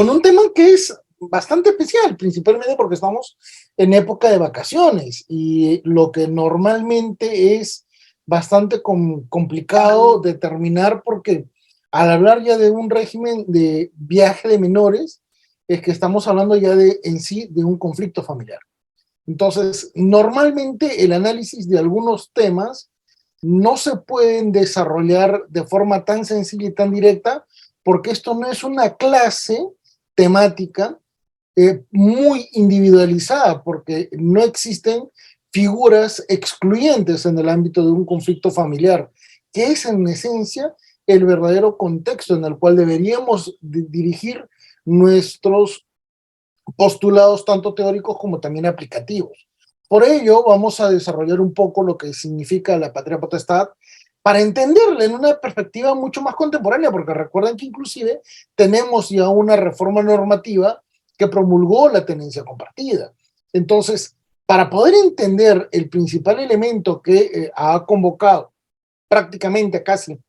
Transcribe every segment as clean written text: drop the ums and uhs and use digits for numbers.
con un tema que es bastante especial, principalmente porque estamos en época de vacaciones y lo que normalmente es bastante complicado determinar porque al hablar ya de un régimen de viaje de menores, es que estamos hablando ya en sí de un conflicto familiar. Entonces, normalmente el análisis de algunos temas no se pueden desarrollar de forma tan sencilla y tan directa porque esto no es una clase temática muy individualizada, porque no existen figuras excluyentes en el ámbito de un conflicto familiar, que es en esencia el verdadero contexto en el cual deberíamos dirigir nuestros postulados tanto teóricos como también aplicativos. Por ello, vamos a desarrollar un poco lo que significa la patria potestad para entenderla en una perspectiva mucho más contemporánea, porque recuerden que inclusive tenemos ya una reforma normativa que promulgó la tenencia compartida. Entonces, para poder entender el principal elemento que ha convocado prácticamente a casi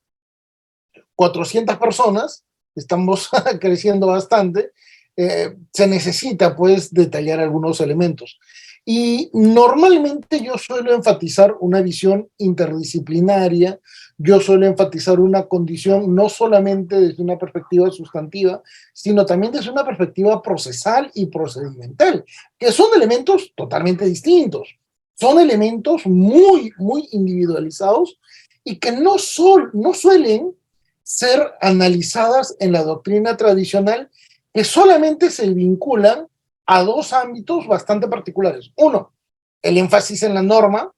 400 personas, estamos creciendo bastante, se necesita pues detallar algunos elementos. Y normalmente yo suelo enfatizar una visión interdisciplinaria, yo suelo enfatizar una condición no solamente desde una perspectiva sustantiva, sino también desde una perspectiva procesal y procedimental, que son elementos totalmente distintos, son elementos muy individualizados y que no suelen ser analizadas en la doctrina tradicional, que solamente se vinculan a dos ámbitos bastante particulares. Uno, el énfasis en la norma.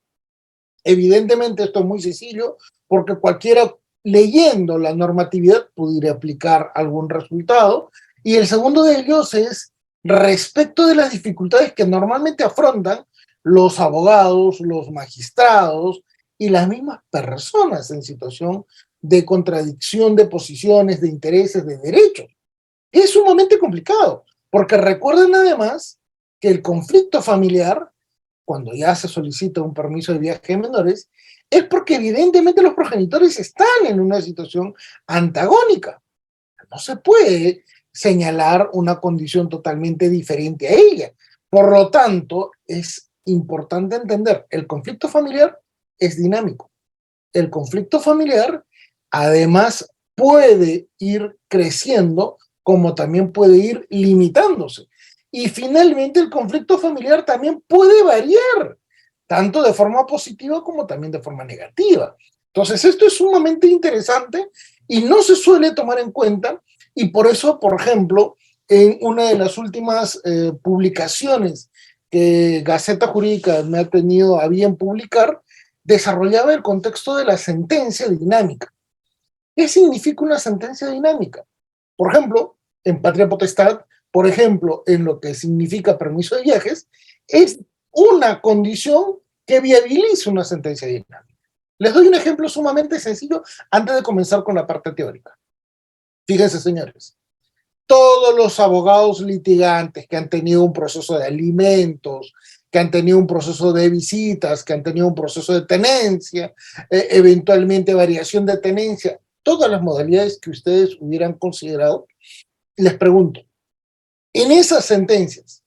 Evidentemente esto es muy sencillo, porque cualquiera leyendo la normatividad pudiera aplicar algún resultado. Y el segundo de ellos es respecto de las dificultades que normalmente afrontan los abogados, los magistrados y las mismas personas en situación de contradicción de posiciones, de intereses, de derechos. Es sumamente complicado, porque recuerden además que el conflicto familiar, cuando ya se solicita un permiso de viaje de menores, es porque evidentemente los progenitores están en una situación antagónica. No se puede señalar una condición totalmente diferente a ella. Por lo tanto, es importante entender, el conflicto familiar es dinámico. El conflicto familiar, además, puede ir creciendo como también puede ir limitándose. Y finalmente el conflicto familiar también puede variar, tanto de forma positiva como también de forma negativa. Entonces esto es sumamente interesante y no se suele tomar en cuenta, y por eso, por ejemplo, en una de las últimas publicaciones que Gaceta Jurídica me ha tenido a bien publicar, desarrollaba el contexto de la sentencia dinámica. ¿Qué significa una sentencia dinámica? Por ejemplo, en patria potestad, por ejemplo, en lo que significa permiso de viajes, es una condición que viabiliza una sentencia dinámica. Les doy un ejemplo sumamente sencillo antes de comenzar con la parte teórica. Fíjense, señores, todos los abogados litigantes que han tenido un proceso de alimentos, que han tenido un proceso de visitas, que han tenido un proceso de tenencia, eventualmente variación de tenencia, todas las modalidades que ustedes hubieran considerado, les pregunto, en esas sentencias,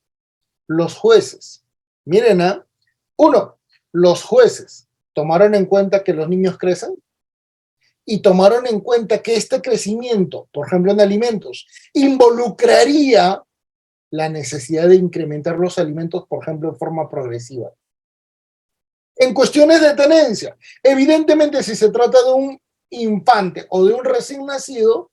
los jueces, miren, uno, los jueces tomaron en cuenta que los niños crecen y tomaron en cuenta que este crecimiento, por ejemplo en alimentos, involucraría la necesidad de incrementar los alimentos, por ejemplo, en forma progresiva. En cuestiones de tenencia, evidentemente si se trata de un infante o de un recién nacido,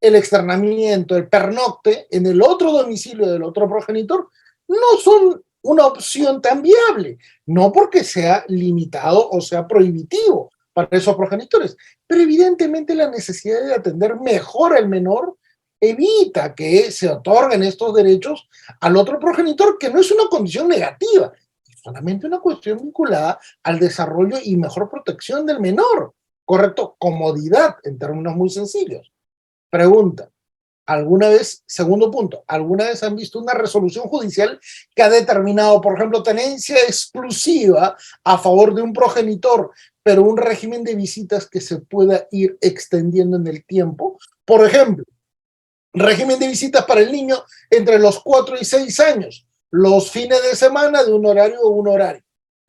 el externamiento, el pernocte en el otro domicilio del otro progenitor no son una opción tan viable, no porque sea limitado o sea prohibitivo para esos progenitores, pero evidentemente la necesidad de atender mejor al menor evita que se otorguen estos derechos al otro progenitor, que no es una condición negativa, es solamente una cuestión vinculada al desarrollo y mejor protección del menor, ¿correcto? Comodidad en términos muy sencillos. Pregunta, ¿alguna vez, segundo punto, alguna vez han visto una resolución judicial que ha determinado, por ejemplo, tenencia exclusiva a favor de un progenitor, pero un régimen de visitas que se pueda ir extendiendo en el tiempo? Por ejemplo, Régimen de visitas para el niño entre los 4 y 6 años. Los fines de semana de un horario a un horario.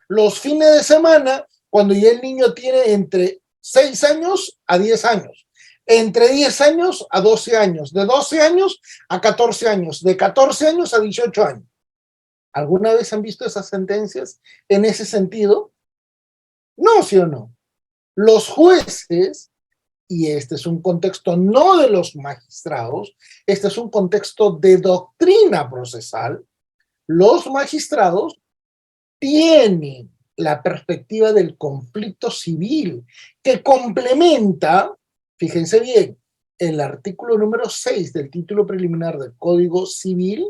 Los fines de semana cuando ya el niño tiene entre 6 años a 10 años. Entre 10 años a 12 años. De 12 años a 14 años. De 14 años a 18 años. ¿Alguna vez han visto esas sentencias en ese sentido? No, ¿sí o no? Los jueces, y este es un contexto no de los magistrados, este es un contexto de doctrina procesal, los magistrados tienen la perspectiva del conflicto civil que complementa, fíjense bien, el artículo número 6 del título preliminar del Código Civil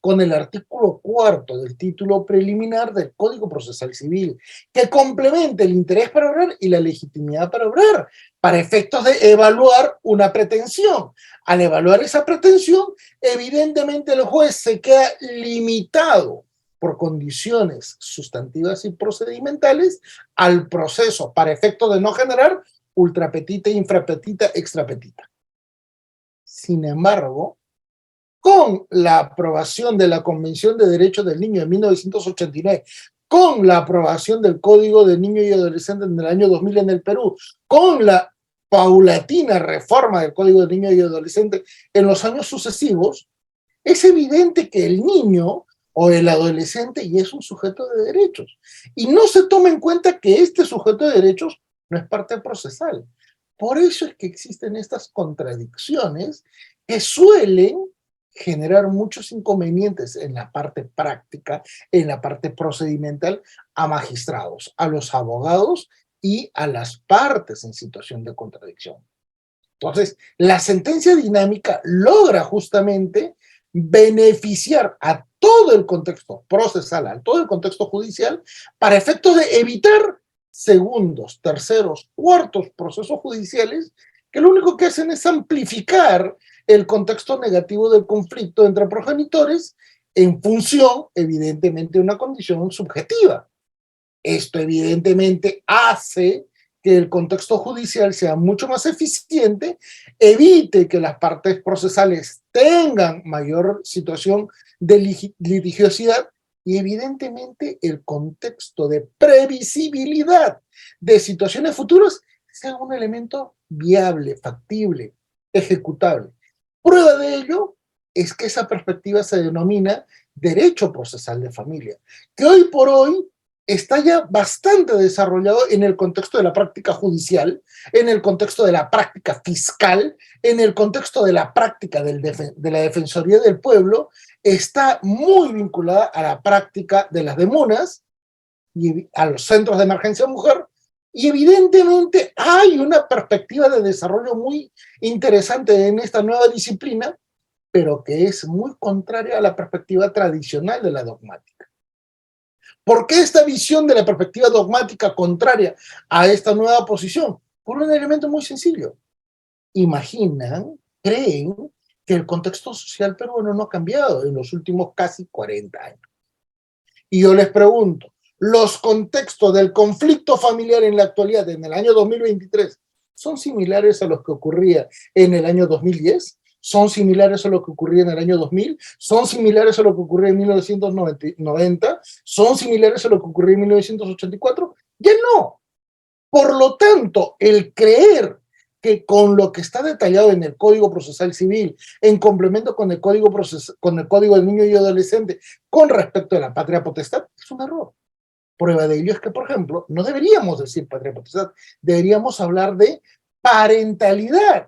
con el artículo 4 del título preliminar del Código Procesal Civil, que complementa el interés para obrar y la legitimidad para obrar, para efectos de evaluar una pretensión. Al evaluar esa pretensión, evidentemente el juez se queda limitado por condiciones sustantivas y procedimentales al proceso para efectos de no generar ultrapetita, infrapetita, extrapetita. Sin embargo, con la aprobación de la Convención de Derechos del Niño de 1989, con la aprobación del Código de Niño y Adolescente en el año 2000 en el Perú, con la paulatina reforma del Código de Niño y Adolescente en los años sucesivos, es evidente que el niño o el adolescente ya es un sujeto de derechos. Y no se toma en cuenta que este sujeto de derechos no es parte procesal. Por eso es que existen estas contradicciones que suelen generar muchos inconvenientes en la parte práctica, en la parte procedimental, a magistrados, a los abogados y a las partes en situación de contradicción. Entonces, la sentencia dinámica logra justamente beneficiar a todo el contexto procesal, a todo el contexto judicial, para efectos de evitar segundos, terceros, cuartos procesos judiciales que lo único que hacen es amplificar el contexto negativo del conflicto entre progenitores en función, evidentemente, de una condición subjetiva. Esto evidentemente hace que el contexto judicial sea mucho más eficiente, evite que las partes procesales tengan mayor situación de litigiosidad y evidentemente el contexto de previsibilidad de situaciones futuras sea un elemento viable, factible, ejecutable. Prueba de ello es que esa perspectiva se denomina derecho procesal de familia, que hoy por hoy está ya bastante desarrollado en el contexto de la práctica judicial, en el contexto de la práctica fiscal, en el contexto de la práctica de la Defensoría del Pueblo, está muy vinculada a la práctica de las demunas y a los centros de emergencia mujer, y evidentemente hay una perspectiva de desarrollo muy interesante en esta nueva disciplina, pero que es muy contraria a la perspectiva tradicional de la dogmática. ¿Por qué esta visión de la perspectiva dogmática contraria a esta nueva posición? Por un elemento muy sencillo. Imaginan, creen que el contexto social peruano no ha cambiado en los últimos casi 40 años. Y yo les pregunto, ¿los contextos del conflicto familiar en la actualidad, en el año 2023, son similares a los que ocurría en el año 2010? ¿Son similares a lo que ocurría en el año 2000? ¿Son similares a lo que ocurría en 1990? ¿Son similares a lo que ocurría en 1984? Ya no. Por lo tanto, el creer que con lo que está detallado en el Código Procesal Civil, en complemento con el Código del Niño y Adolescente, con respecto a la patria potestad, es un error. Prueba de ello es que, por ejemplo, no deberíamos decir patria potestad, deberíamos hablar de parentalidad.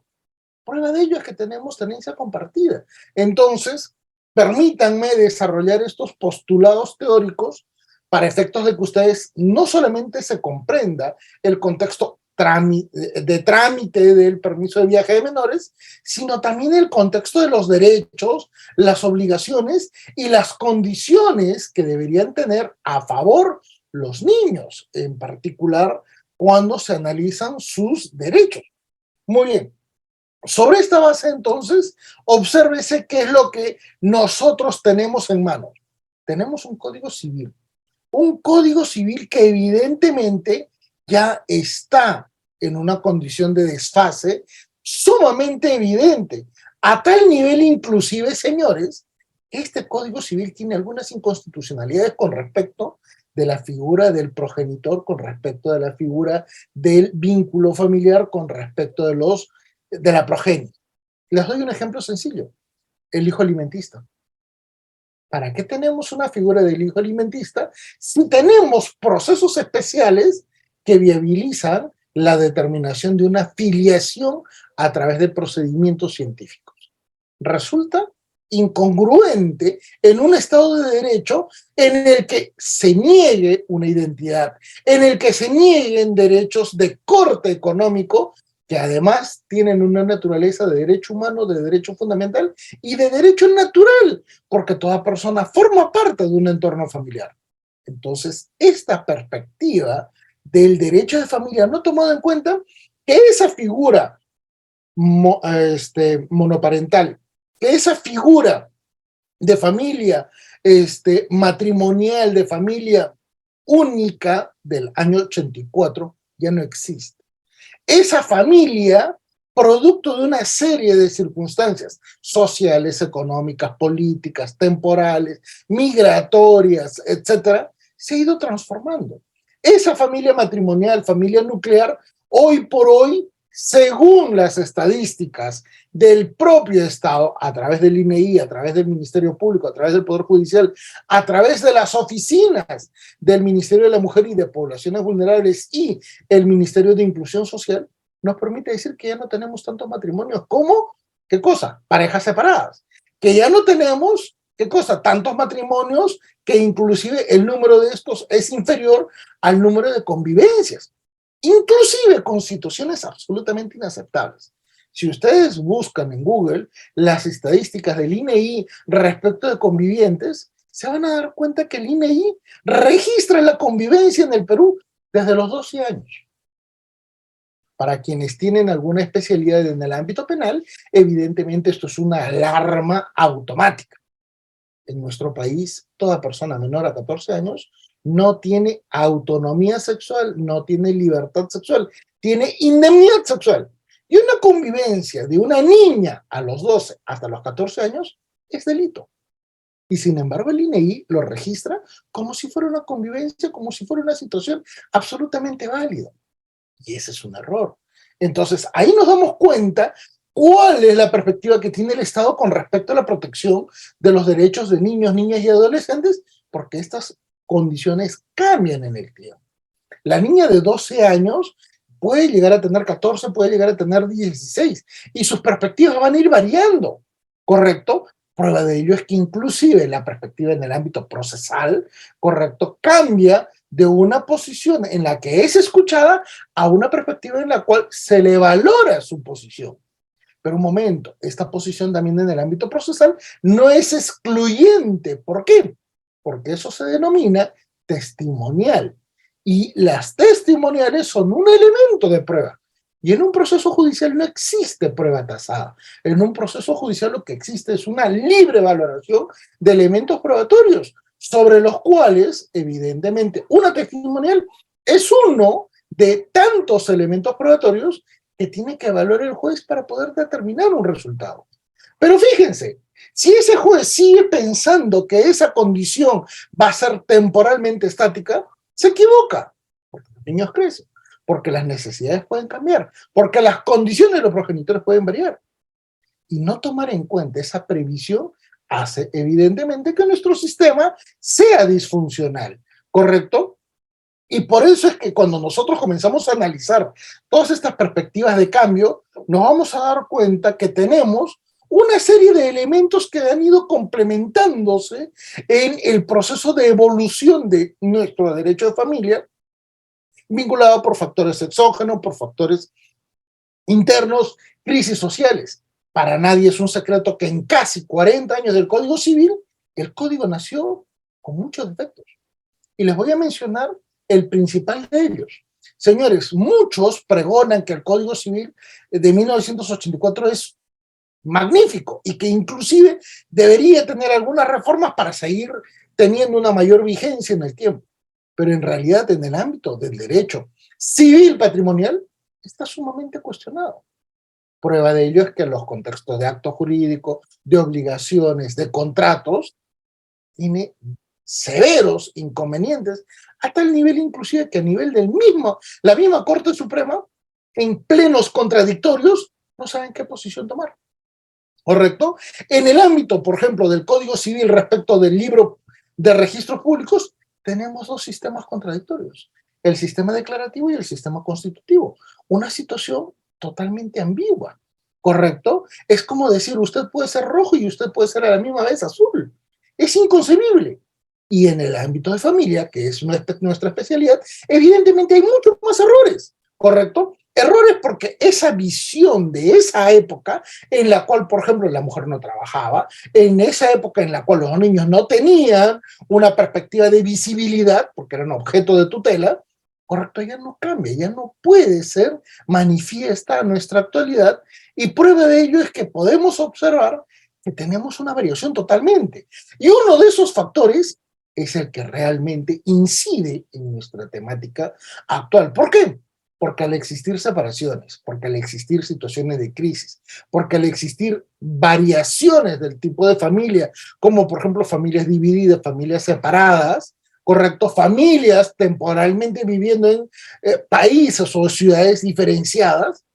Prueba de ello es que tenemos tenencia compartida. Entonces, permítanme desarrollar estos postulados teóricos para efectos de que ustedes no solamente se comprenda el contexto de trámite del permiso de viaje de menores, sino también el contexto de los derechos, las obligaciones y las condiciones que deberían tener a favor los niños, en particular cuando se analizan sus derechos. Muy bien. Sobre esta base, entonces, obsérvese qué es lo que nosotros tenemos en mano. Tenemos un código civil. Un código civil que evidentemente ya está en una condición de desfase sumamente evidente. A tal nivel inclusive, señores, este Código Civil tiene algunas inconstitucionalidades con respecto de la figura del progenitor, con respecto de la figura del vínculo familiar, con respecto de la progenie. Les doy un ejemplo sencillo, el hijo alimentista. ¿Para qué tenemos una figura del hijo alimentista si tenemos procesos especiales que viabilizan la determinación de una filiación a través de procedimientos científicos? Resulta incongruente en un Estado de Derecho en el que se niegue una identidad, en el que se nieguen derechos de corte económico, que además tienen una naturaleza de derecho humano, de derecho fundamental y de derecho natural, porque toda persona forma parte de un entorno familiar. Entonces, esta perspectiva del derecho de familia no ha tomado en cuenta que esa figura monoparental, que esa figura de familia matrimonial, de familia única del año 84 ya no existe. Esa familia, producto de una serie de circunstancias sociales, económicas, políticas, temporales, migratorias, etcétera, se ha ido transformando. Esa familia matrimonial, familia nuclear, hoy por hoy, según las estadísticas del propio Estado, a través del INEI, a través del Ministerio Público, a través del Poder Judicial, a través de las oficinas del Ministerio de la Mujer y de Poblaciones Vulnerables y el Ministerio de Inclusión Social, nos permite decir que ya no tenemos tantos matrimonios como, ¿qué cosa? Parejas separadas. Que ya no tenemos, ¿qué cosa? Tantos matrimonios que inclusive el número de estos es inferior al número de convivencias. Inclusive con situaciones absolutamente inaceptables. Si ustedes buscan en Google las estadísticas del INEI respecto de convivientes, se van a dar cuenta que el INEI registra la convivencia en el Perú desde los 12 años. Para quienes tienen alguna especialidad en el ámbito penal, evidentemente esto es una alarma automática. En nuestro país, toda persona menor a 14 años no tiene autonomía sexual, no tiene libertad sexual, tiene indemnidad sexual. Y una convivencia de una niña a los 12 hasta los 14 años es delito. Y sin embargo el INEI lo registra como si fuera una convivencia, como si fuera una situación absolutamente válida. Y ese es un error. Entonces, ahí nos damos cuenta cuál es la perspectiva que tiene el Estado con respecto a la protección de los derechos de niños, niñas y adolescentes, porque estas condiciones cambian en el tiempo. La niña de 12 años puede llegar a tener 14, puede llegar a tener 16, y sus perspectivas van a ir variando, ¿correcto? Prueba de ello es que inclusive la perspectiva en el ámbito procesal, ¿correcto?, cambia de una posición en la que es escuchada a una perspectiva en la cual se le valora su posición. Pero un momento, esta posición también en el ámbito procesal no es excluyente. ¿Por qué? Porque eso se denomina testimonial. Y las testimoniales son un elemento de prueba. Y en un proceso judicial no existe prueba tasada. En un proceso judicial lo que existe es una libre valoración de elementos probatorios, sobre los cuales, evidentemente, una testimonial es uno de tantos elementos probatorios que tiene que evaluar el juez para poder determinar un resultado. Pero fíjense, si ese juez sigue pensando que esa condición va a ser temporalmente estática, se equivoca, porque los niños crecen, porque las necesidades pueden cambiar, porque las condiciones de los progenitores pueden variar. Y no tomar en cuenta esa previsión hace evidentemente que nuestro sistema sea disfuncional, ¿correcto? Y por eso es que cuando nosotros comenzamos a analizar todas estas perspectivas de cambio, nos vamos a dar cuenta que tenemos una serie de elementos que han ido complementándose en el proceso de evolución de nuestro derecho de familia, vinculado por factores exógenos, por factores internos, crisis sociales. Para nadie es un secreto que en casi 40 años del Código Civil, el Código nació con muchos defectos. Y les voy a mencionar el principal de ellos. Señores, muchos pregonan que el Código Civil de 1984 es magnífico y que inclusive debería tener algunas reformas para seguir teniendo una mayor vigencia en el tiempo. Pero en realidad en el ámbito del derecho civil patrimonial está sumamente cuestionado. Prueba de ello es que los contextos de acto jurídico, de obligaciones, de contratos, tiene severos inconvenientes, hasta el nivel inclusive que a nivel la misma Corte Suprema, en plenos contradictorios, no saben qué posición tomar. ¿Correcto? En el ámbito, por ejemplo, del Código Civil respecto del libro de registros públicos, tenemos dos sistemas contradictorios, el sistema declarativo y el sistema constitutivo. Una situación totalmente ambigua, ¿correcto? Es como decir, usted puede ser rojo y usted puede ser a la misma vez azul. Es inconcebible. Y en el ámbito de familia, que es nuestra especialidad, evidentemente hay muchos más errores, ¿correcto? Errores porque esa visión de esa época en la cual, por ejemplo, la mujer no trabajaba, en esa época en la cual los niños no tenían una perspectiva de visibilidad, porque eran objeto de tutela, correcto, ya no cambia, ya no puede ser manifiesta en nuestra actualidad, y prueba de ello es que podemos observar que tenemos una variación totalmente. Y uno de esos factores es el que realmente incide en nuestra temática actual. ¿Por qué? Porque al existir separaciones, porque al existir situaciones de crisis, porque al existir variaciones del tipo de familia, como por ejemplo familias divididas, familias separadas, correcto, familias temporalmente viviendo en países o ciudades diferenciadas,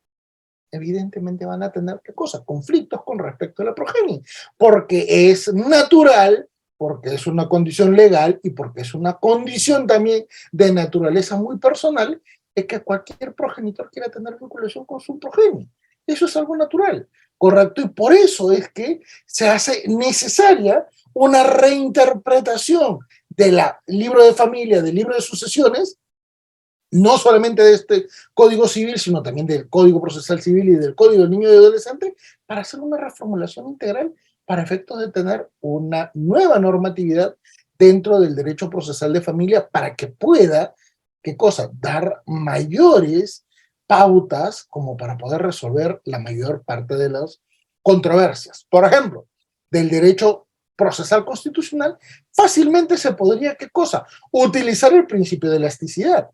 evidentemente van a tener, ¿qué cosa? Conflictos con respecto a la progenie, porque es natural, porque es una condición legal y porque es una condición también de naturaleza muy personal, es que cualquier progenitor quiera tener vinculación con su progenie. Eso es algo natural, ¿correcto? Y por eso es que se hace necesaria una reinterpretación del libro de familia, del libro de sucesiones, no solamente de este Código Civil, sino también del Código Procesal Civil y del Código del Niño y Adolescente, para hacer una reformulación integral para efectos de tener una nueva normatividad dentro del derecho procesal de familia para que pueda, ¿qué cosa? Dar mayores pautas como para poder resolver la mayor parte de las controversias. Por ejemplo, del derecho procesal constitucional, fácilmente se podría, ¿qué cosa? Utilizar el principio de elasticidad.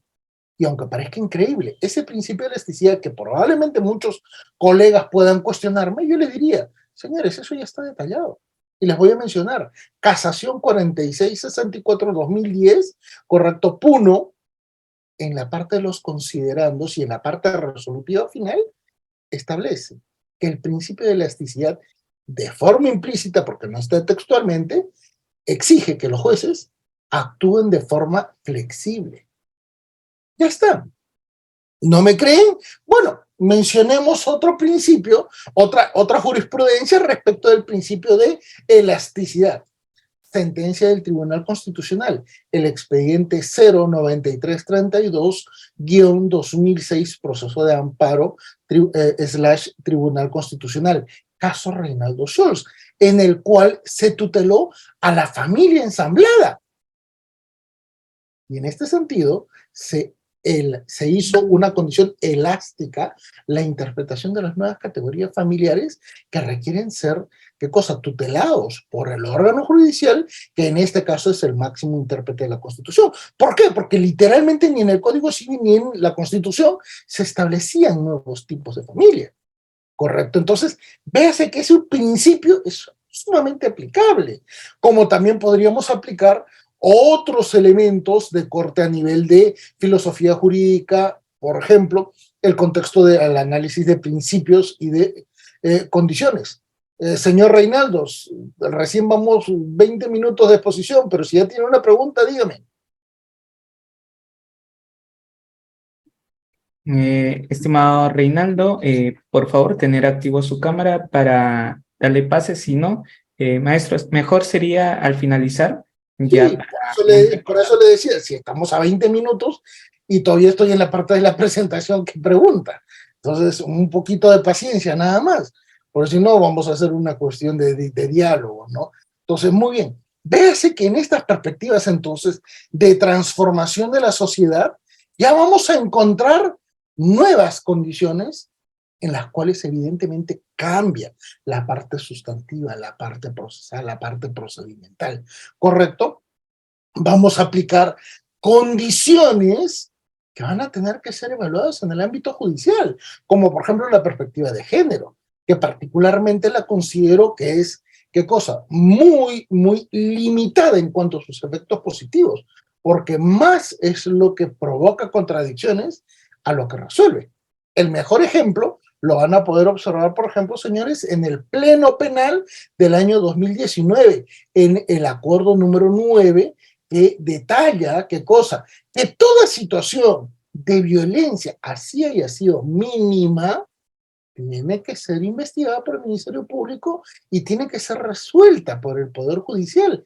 Y aunque parezca increíble, ese principio de elasticidad que probablemente muchos colegas puedan cuestionarme, yo les diría, señores, eso ya está detallado. Y les voy a mencionar, Casación 4664-2010, correcto, Puno, en la parte de los considerandos y en la parte resolutiva final, establece que el principio de elasticidad, de forma implícita, porque no está textualmente, exige que los jueces actúen de forma flexible. Ya está. ¿No me creen? Bueno, mencionemos otro principio, otra jurisprudencia respecto del principio de elasticidad. Sentencia del Tribunal Constitucional, el expediente 09332-2006, proceso de amparo / Tribunal Constitucional, caso Reinaldo Scholz, en el cual se tuteló a la familia ensamblada. Y en este sentido, se hizo una condición elástica la interpretación de las nuevas categorías familiares que requieren ser, ¿qué cosa?, tutelados por el órgano judicial, que en este caso es el máximo intérprete de la Constitución. ¿Por qué? Porque literalmente ni en el Código Civil ni en la Constitución se establecían nuevos tipos de familia, ¿correcto? Entonces, véase que ese principio es sumamente aplicable, como también podríamos aplicar otros elementos de corte a nivel de filosofía jurídica, por ejemplo, el contexto del análisis de principios y de condiciones. Señor Reinaldo, recién vamos 20 minutos de exposición, pero si ya tiene una pregunta, dígame. Estimado Reinaldo, por favor, tener activo su cámara para darle pase. Si no, maestro, mejor sería al finalizar, ya Sí, para por eso le decía, si estamos a 20 minutos y todavía estoy en la parte de la presentación que pregunta. Entonces, un poquito de paciencia nada más, porque si no vamos a hacer una cuestión de diálogo, ¿no? Entonces, muy bien. Véase que en estas perspectivas entonces de transformación de la sociedad, ya vamos a encontrar nuevas condiciones en las cuales evidentemente cambia la parte sustantiva, la parte procesal, la parte procedimental, ¿correcto? Vamos a aplicar condiciones que van a tener que ser evaluados en el ámbito judicial, como por ejemplo la perspectiva de género, que particularmente la considero que es, ¿qué cosa? Muy, muy limitada en cuanto a sus efectos positivos, porque más es lo que provoca contradicciones a lo que resuelve. El mejor ejemplo lo van a poder observar, por ejemplo, señores, en el Pleno Penal del año 2019, en el acuerdo número 9, que detalla, ¿qué cosa? Que toda situación de violencia, así haya sido mínima, tiene que ser investigada por el Ministerio Público y tiene que ser resuelta por el Poder Judicial,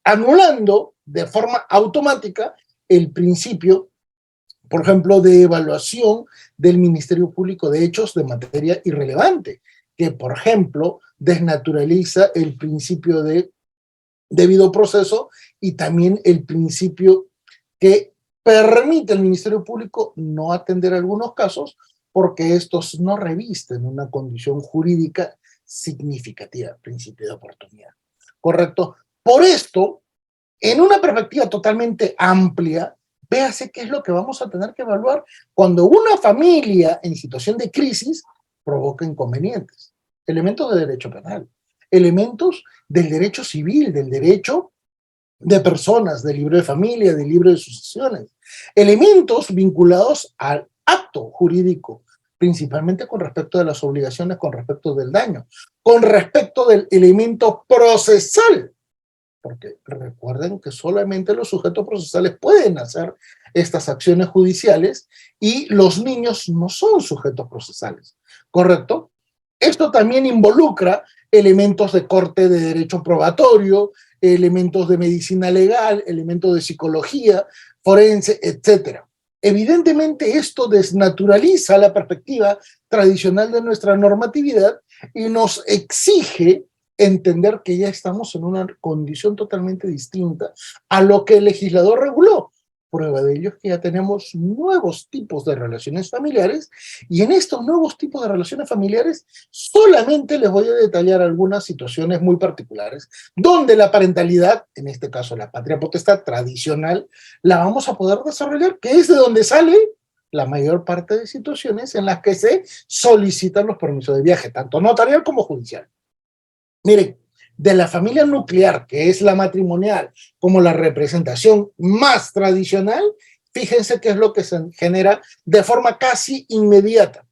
anulando de forma automática el principio, por ejemplo, de evaluación del Ministerio Público de hechos de materia irrelevante, que, por ejemplo, desnaturaliza el principio de debido proceso y también el principio que permite al Ministerio Público no atender algunos casos porque estos no revisten una condición jurídica significativa, principio de oportunidad. ¿Correcto? Por esto, en una perspectiva totalmente amplia, véase qué es lo que vamos a tener que evaluar cuando una familia en situación de crisis provoca inconvenientes. Elementos de derecho penal, elementos del derecho civil, del derecho de personas, del libro de familia, del libro de sucesiones, elementos vinculados al acto jurídico, principalmente con respecto de las obligaciones, con respecto del daño, con respecto del elemento procesal, porque recuerden que solamente los sujetos procesales pueden hacer estas acciones judiciales y los niños no son sujetos procesales, ¿correcto? Esto también involucra elementos de corte de derecho probatorio, elementos de medicina legal, elementos de psicología, forense, etc. Evidentemente esto desnaturaliza la perspectiva tradicional de nuestra normatividad y nos exige entender que ya estamos en una condición totalmente distinta a lo que el legislador reguló. Prueba de ello es que ya tenemos nuevos tipos de relaciones familiares y en estos nuevos tipos de relaciones familiares solamente les voy a detallar algunas situaciones muy particulares donde la parentalidad, en este caso la patria potestad tradicional, la vamos a poder desarrollar, que es de donde sale la mayor parte de situaciones en las que se solicitan los permisos de viaje, tanto notarial como judicial. Miren, de la familia nuclear, que es la matrimonial, como la representación más tradicional, fíjense qué es lo que se genera de forma casi inmediata.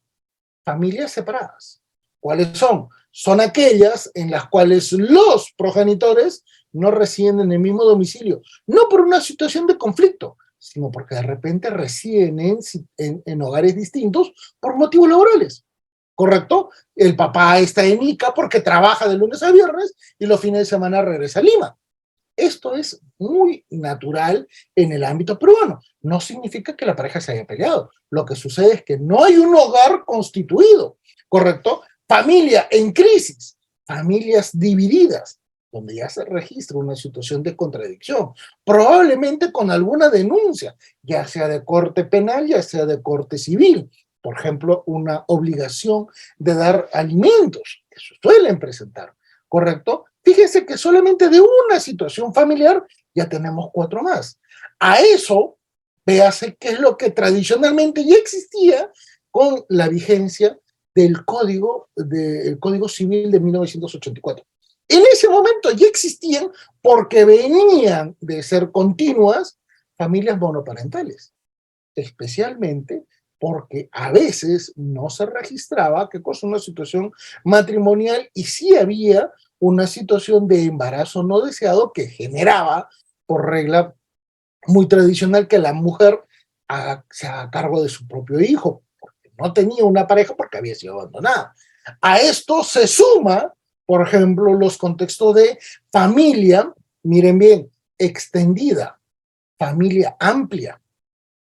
Familias separadas. ¿Cuáles son? Son aquellas en las cuales los progenitores no residen en el mismo domicilio, no por una situación de conflicto, sino porque de repente residen en hogares distintos por motivos laborales. ¿Correcto? El papá está en Ica porque trabaja de lunes a viernes y los fines de semana regresa a Lima. Esto es muy natural en el ámbito peruano. No significa que la pareja se haya peleado. Lo que sucede es que no hay un hogar constituido, ¿correcto? Familia en crisis, familias divididas, donde ya se registra una situación de contradicción, probablemente con alguna denuncia, ya sea de corte penal, ya sea de corte civil. Por ejemplo, una obligación de dar alimentos, que se suelen presentar, ¿correcto? Fíjense que solamente de una situación familiar ya tenemos 4 más. A eso, véase qué es lo que tradicionalmente ya existía con la vigencia del Código Civil de 1984. En ese momento ya existían, porque venían de ser continuas, familias monoparentales, especialmente porque a veces no se registraba, qué cosa, una situación matrimonial y sí había una situación de embarazo no deseado que generaba, por regla muy tradicional, que la mujer se haga cargo de su propio hijo, porque no tenía una pareja porque había sido abandonada. A esto se suma, por ejemplo, los contextos de familia, miren bien, extendida, familia amplia,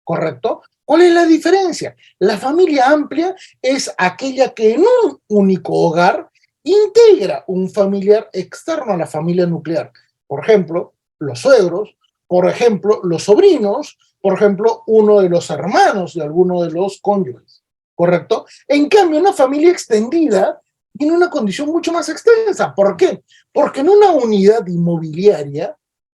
¿correcto? ¿Cuál es la diferencia? La familia amplia es aquella que en un único hogar integra un familiar externo a la familia nuclear. Por ejemplo, los suegros, por ejemplo, los sobrinos, por ejemplo, uno de los hermanos de alguno de los cónyuges, ¿correcto? En cambio, una familia extendida tiene una condición mucho más extensa. ¿Por qué? Porque en una unidad inmobiliaria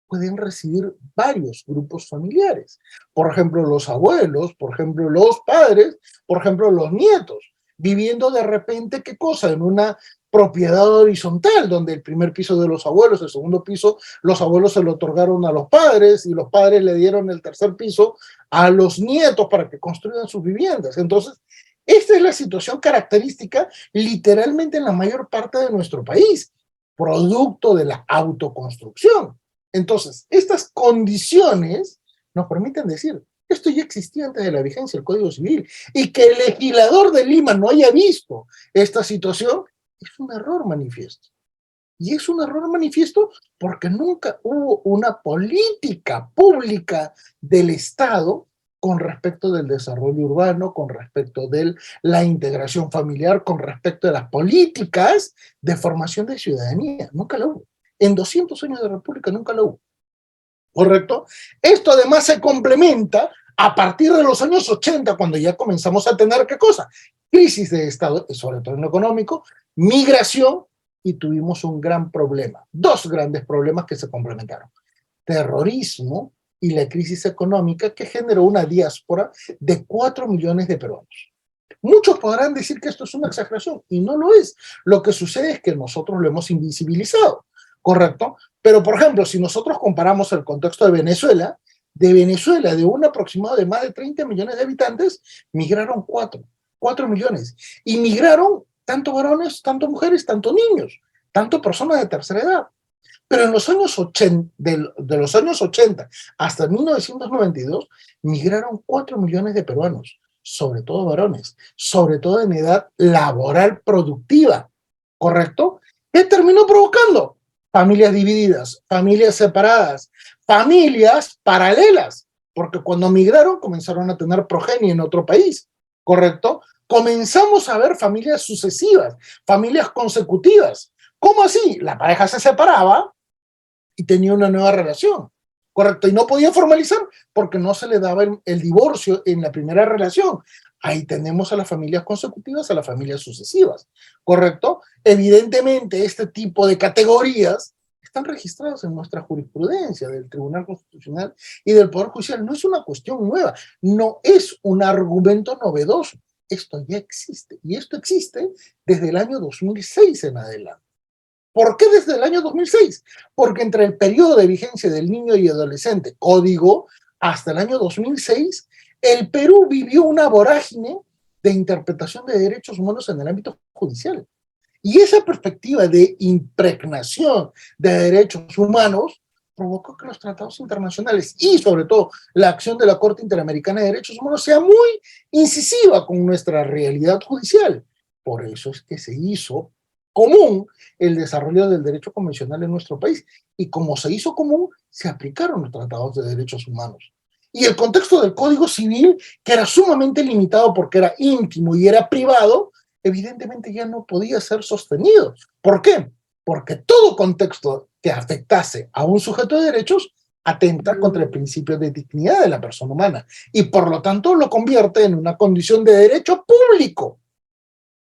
pueden residir varios grupos familiares. Por ejemplo, los abuelos, por ejemplo, los padres, por ejemplo, los nietos, viviendo de repente, ¿qué cosa? En una propiedad horizontal, donde el primer piso de los abuelos, el segundo piso, los abuelos se lo otorgaron a los padres y los padres le dieron el tercer piso a los nietos para que construyan sus viviendas. Entonces, esta es la situación característica literalmente en la mayor parte de nuestro país, producto de la autoconstrucción. Entonces, estas condiciones nos permiten decir, esto ya existía antes de la vigencia del Código Civil, y que el legislador de Lima no haya visto esta situación es un error manifiesto. Y es un error manifiesto porque nunca hubo una política pública del Estado con respecto del desarrollo urbano, con respecto de la integración familiar, con respecto de las políticas de formación de ciudadanía. Nunca la hubo. En 200 años de república nunca la hubo. ¿Correcto? Esto además se complementa a partir de los años 80, cuando ya comenzamos a tener, ¿qué cosa? Crisis de Estado, sobre todo en lo económico, migración, y tuvimos un gran problema, dos grandes problemas que se complementaron. Terrorismo y la crisis económica que generó una diáspora de 4 millones de peruanos. Muchos podrán decir que esto es una exageración, y no lo es. Lo que sucede es que nosotros lo hemos invisibilizado, ¿correcto? Pero, por ejemplo, si nosotros comparamos el contexto de Venezuela, de un aproximado de más de 30 millones de habitantes, migraron 4 millones. Y migraron tanto varones, tanto mujeres, tanto niños, tanto personas de tercera edad. Pero en los años 80, de los años 80 hasta 1992, migraron 4 millones de peruanos, sobre todo varones, sobre todo en edad laboral productiva, ¿correcto? ¿Qué terminó provocando? Familias divididas, familias separadas, familias paralelas, porque cuando migraron comenzaron a tener progenie en otro país, ¿correcto? Comenzamos a ver familias sucesivas, familias consecutivas. ¿Cómo así? La pareja se separaba y tenía una nueva relación, ¿correcto? Y no podía formalizar porque no se le daba el divorcio en la primera relación. Ahí tenemos a las familias consecutivas, a las familias sucesivas, ¿correcto? Evidentemente, este tipo de categorías están registradas en nuestra jurisprudencia del Tribunal Constitucional y del Poder Judicial. No es una cuestión nueva, no es un argumento novedoso. Esto ya existe, y esto existe desde el año 2006 en adelante. ¿Por qué desde el año 2006? Porque entre el periodo de vigencia del niño y adolescente, código, hasta el año 2006, el Perú vivió una vorágine de interpretación de derechos humanos en el ámbito judicial. Y esa perspectiva de impregnación de derechos humanos provocó que los tratados internacionales y sobre todo la acción de la Corte Interamericana de Derechos Humanos sea muy incisiva con nuestra realidad judicial. Por eso es que se hizo común el desarrollo del derecho convencional en nuestro país. Y como se hizo común, se aplicaron los tratados de derechos humanos. Y el contexto del Código Civil, que era sumamente limitado porque era íntimo y era privado, evidentemente ya no podía ser sostenido. ¿Por qué? Porque todo contexto que afectase a un sujeto de derechos atenta contra el principio de dignidad de la persona humana y por lo tanto lo convierte en una condición de derecho público.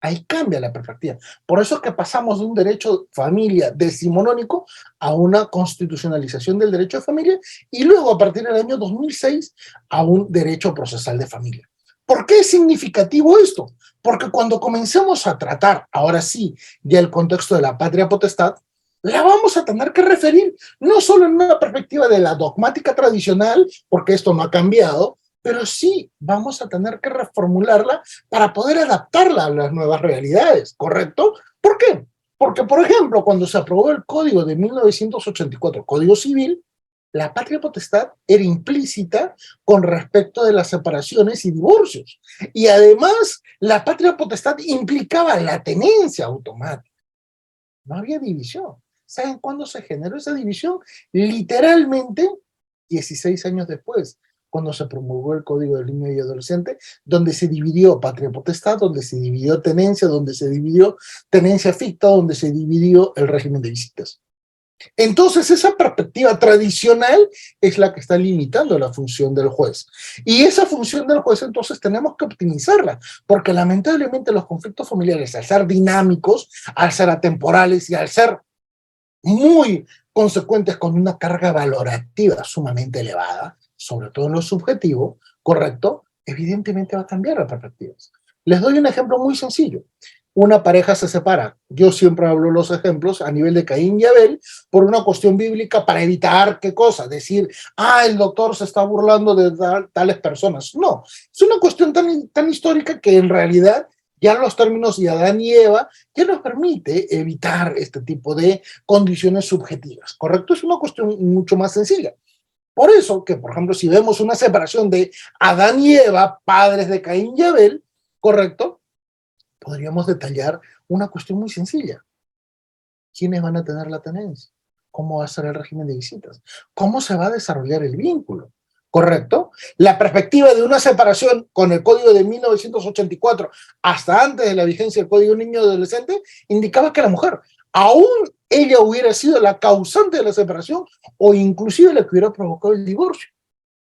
Ahí cambia la perspectiva. Por eso es que pasamos de un derecho familia decimonónico a una constitucionalización del derecho de familia y luego a partir del año 2006 a un derecho procesal de familia. ¿Por qué es significativo esto? Porque cuando comencemos a tratar, ahora sí, ya el contexto de la patria potestad, la vamos a tener que referir no solo en una perspectiva de la dogmática tradicional, porque esto no ha cambiado, pero sí vamos a tener que reformularla para poder adaptarla a las nuevas realidades, ¿correcto? ¿Por qué? Porque, por ejemplo, cuando se aprobó el Código de 1984, Código Civil, la patria potestad era implícita con respecto de las separaciones y divorcios. Y además, la patria potestad implicaba la tenencia automática. No había división. ¿Saben cuándo se generó esa división? Literalmente 16 años después, cuando se promulgó el Código del Niño y Adolescente, donde se dividió patria potestad, donde se dividió tenencia, donde se dividió tenencia ficta, donde se dividió el régimen de visitas. Entonces, esa perspectiva tradicional es la que está limitando la función del juez. Y esa función del juez, entonces, tenemos que optimizarla, porque lamentablemente los conflictos familiares, al ser dinámicos, al ser atemporales y al ser muy consecuentes con una carga valorativa sumamente elevada, sobre todo en lo subjetivo, ¿correcto? Evidentemente va a cambiar las perspectivas. Les doy un ejemplo muy sencillo. Una pareja se separa. Yo siempre hablo los ejemplos a nivel de Caín y Abel por una cuestión bíblica para evitar qué cosa, decir, el doctor se está burlando de tales personas. No, es una cuestión tan histórica que en realidad ya los términos de Adán y Eva ya nos permite evitar este tipo de condiciones subjetivas, ¿correcto? Es una cuestión mucho más sencilla. Por eso que, por ejemplo, si vemos una separación de Adán y Eva, padres de Caín y Abel, ¿correcto? Podríamos detallar una cuestión muy sencilla. ¿Quiénes van a tener la tenencia? ¿Cómo va a ser el régimen de visitas? ¿Cómo se va a desarrollar el vínculo? ¿Correcto? La perspectiva de una separación con el Código de 1984 hasta antes de la vigencia del Código Niño y Adolescente indicaba que la mujer, aún ella hubiera sido la causante de la separación o inclusive la que hubiera provocado el divorcio.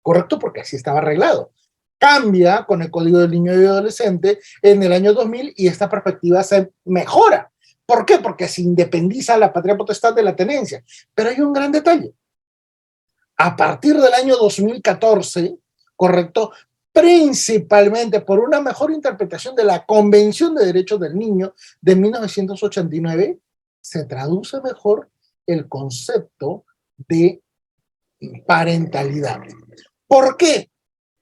¿Correcto? Porque así estaba arreglado. Cambia con el Código del Niño y Adolescente en el año 2000 y esta perspectiva se mejora. ¿Por qué? Porque se independiza la patria potestad de la tenencia. Pero hay un gran detalle. A partir del año 2014, ¿correcto? Principalmente por una mejor interpretación de la Convención de Derechos del Niño de 1989, se traduce mejor el concepto de parentalidad. ¿Por qué?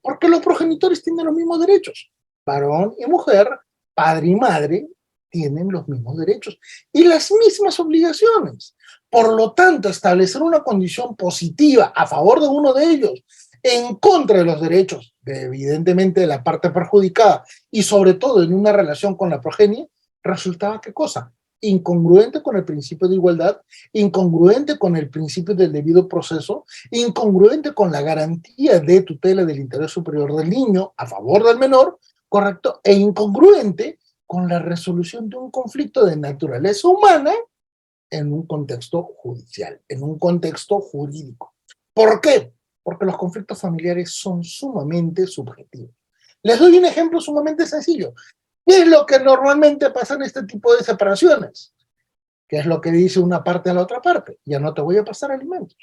Porque los progenitores tienen los mismos derechos. Varón y mujer, padre y madre, tienen los mismos derechos y las mismas obligaciones. Por lo tanto, establecer una condición positiva a favor de uno de ellos en contra de los derechos, evidentemente, de la parte perjudicada y sobre todo en una relación con la progenie, resultaba ¿qué cosa? Incongruente con el principio de igualdad, incongruente con el principio del debido proceso, incongruente con la garantía de tutela del interés superior del niño a favor del menor, ¿correcto? E incongruente con la resolución de un conflicto de naturaleza humana en un contexto judicial, en un contexto jurídico. ¿Por qué? Porque los conflictos familiares son sumamente subjetivos. Les doy un ejemplo sumamente sencillo. ¿Qué es lo que normalmente pasa en este tipo de separaciones? ¿Qué es lo que dice una parte a la otra parte? Ya no te voy a pasar alimentos.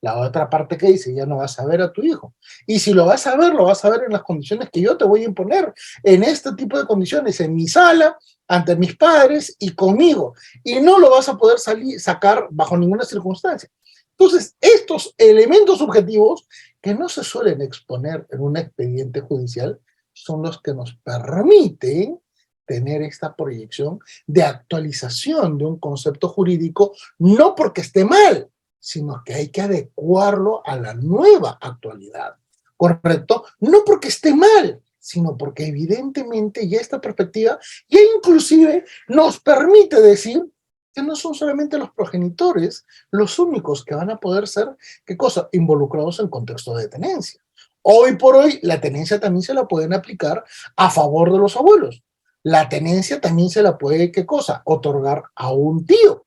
La otra parte que dice, ya no vas a ver a tu hijo. Y si lo vas a ver, lo vas a ver en las condiciones que yo te voy a imponer, en este tipo de condiciones, en mi sala, ante mis padres y conmigo. Y no lo vas a poder sacar bajo ninguna circunstancia. Entonces, estos elementos subjetivos que no se suelen exponer en un expediente judicial son los que nos permiten tener esta proyección de actualización de un concepto jurídico, no porque esté mal, sino que hay que adecuarlo a la nueva actualidad, ¿correcto? No porque esté mal, sino porque evidentemente ya esta perspectiva ya inclusive nos permite decir que no son solamente los progenitores los únicos que van a poder ser, ¿qué cosa? Involucrados en contexto de tenencia. Hoy por hoy la tenencia también se la pueden aplicar a favor de los abuelos. La tenencia también se la puede, ¿qué cosa? Otorgar a un tío.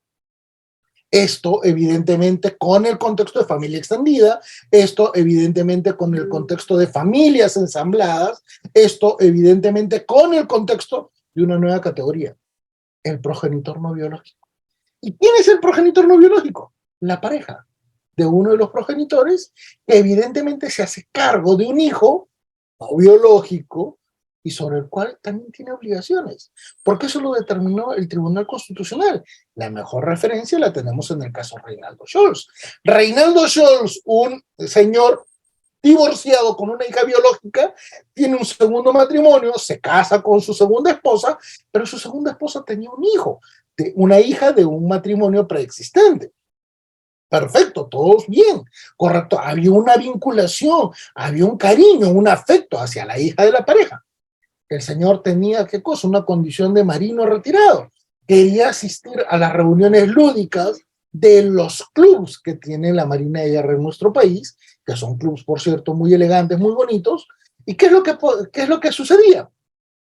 Esto, evidentemente, con el contexto de familia extendida, esto, evidentemente, con el contexto de familias ensambladas, esto, evidentemente, con el contexto de una nueva categoría, el progenitor no biológico. ¿Y quién es el progenitor no biológico? La pareja de uno de los progenitores, que evidentemente se hace cargo de un hijo no biológico y sobre el cual también tiene obligaciones, porque eso lo determinó el Tribunal Constitucional. La mejor referencia la tenemos en el caso Reinaldo Scholz. Reinaldo Scholz, un señor divorciado con una hija biológica, tiene un segundo matrimonio, se casa con su segunda esposa, pero su segunda esposa tenía un hijo, una hija de un matrimonio preexistente. Perfecto, todos bien, correcto. Había una vinculación, había un cariño, un afecto hacia la hija de la pareja. El señor tenía, ¿qué cosa? Una condición de marino retirado. Quería asistir a las reuniones lúdicas de los clubs que tiene la Marina de Guerra en nuestro país, que son clubs, por cierto, muy elegantes, muy bonitos. ¿Y qué es lo que sucedía?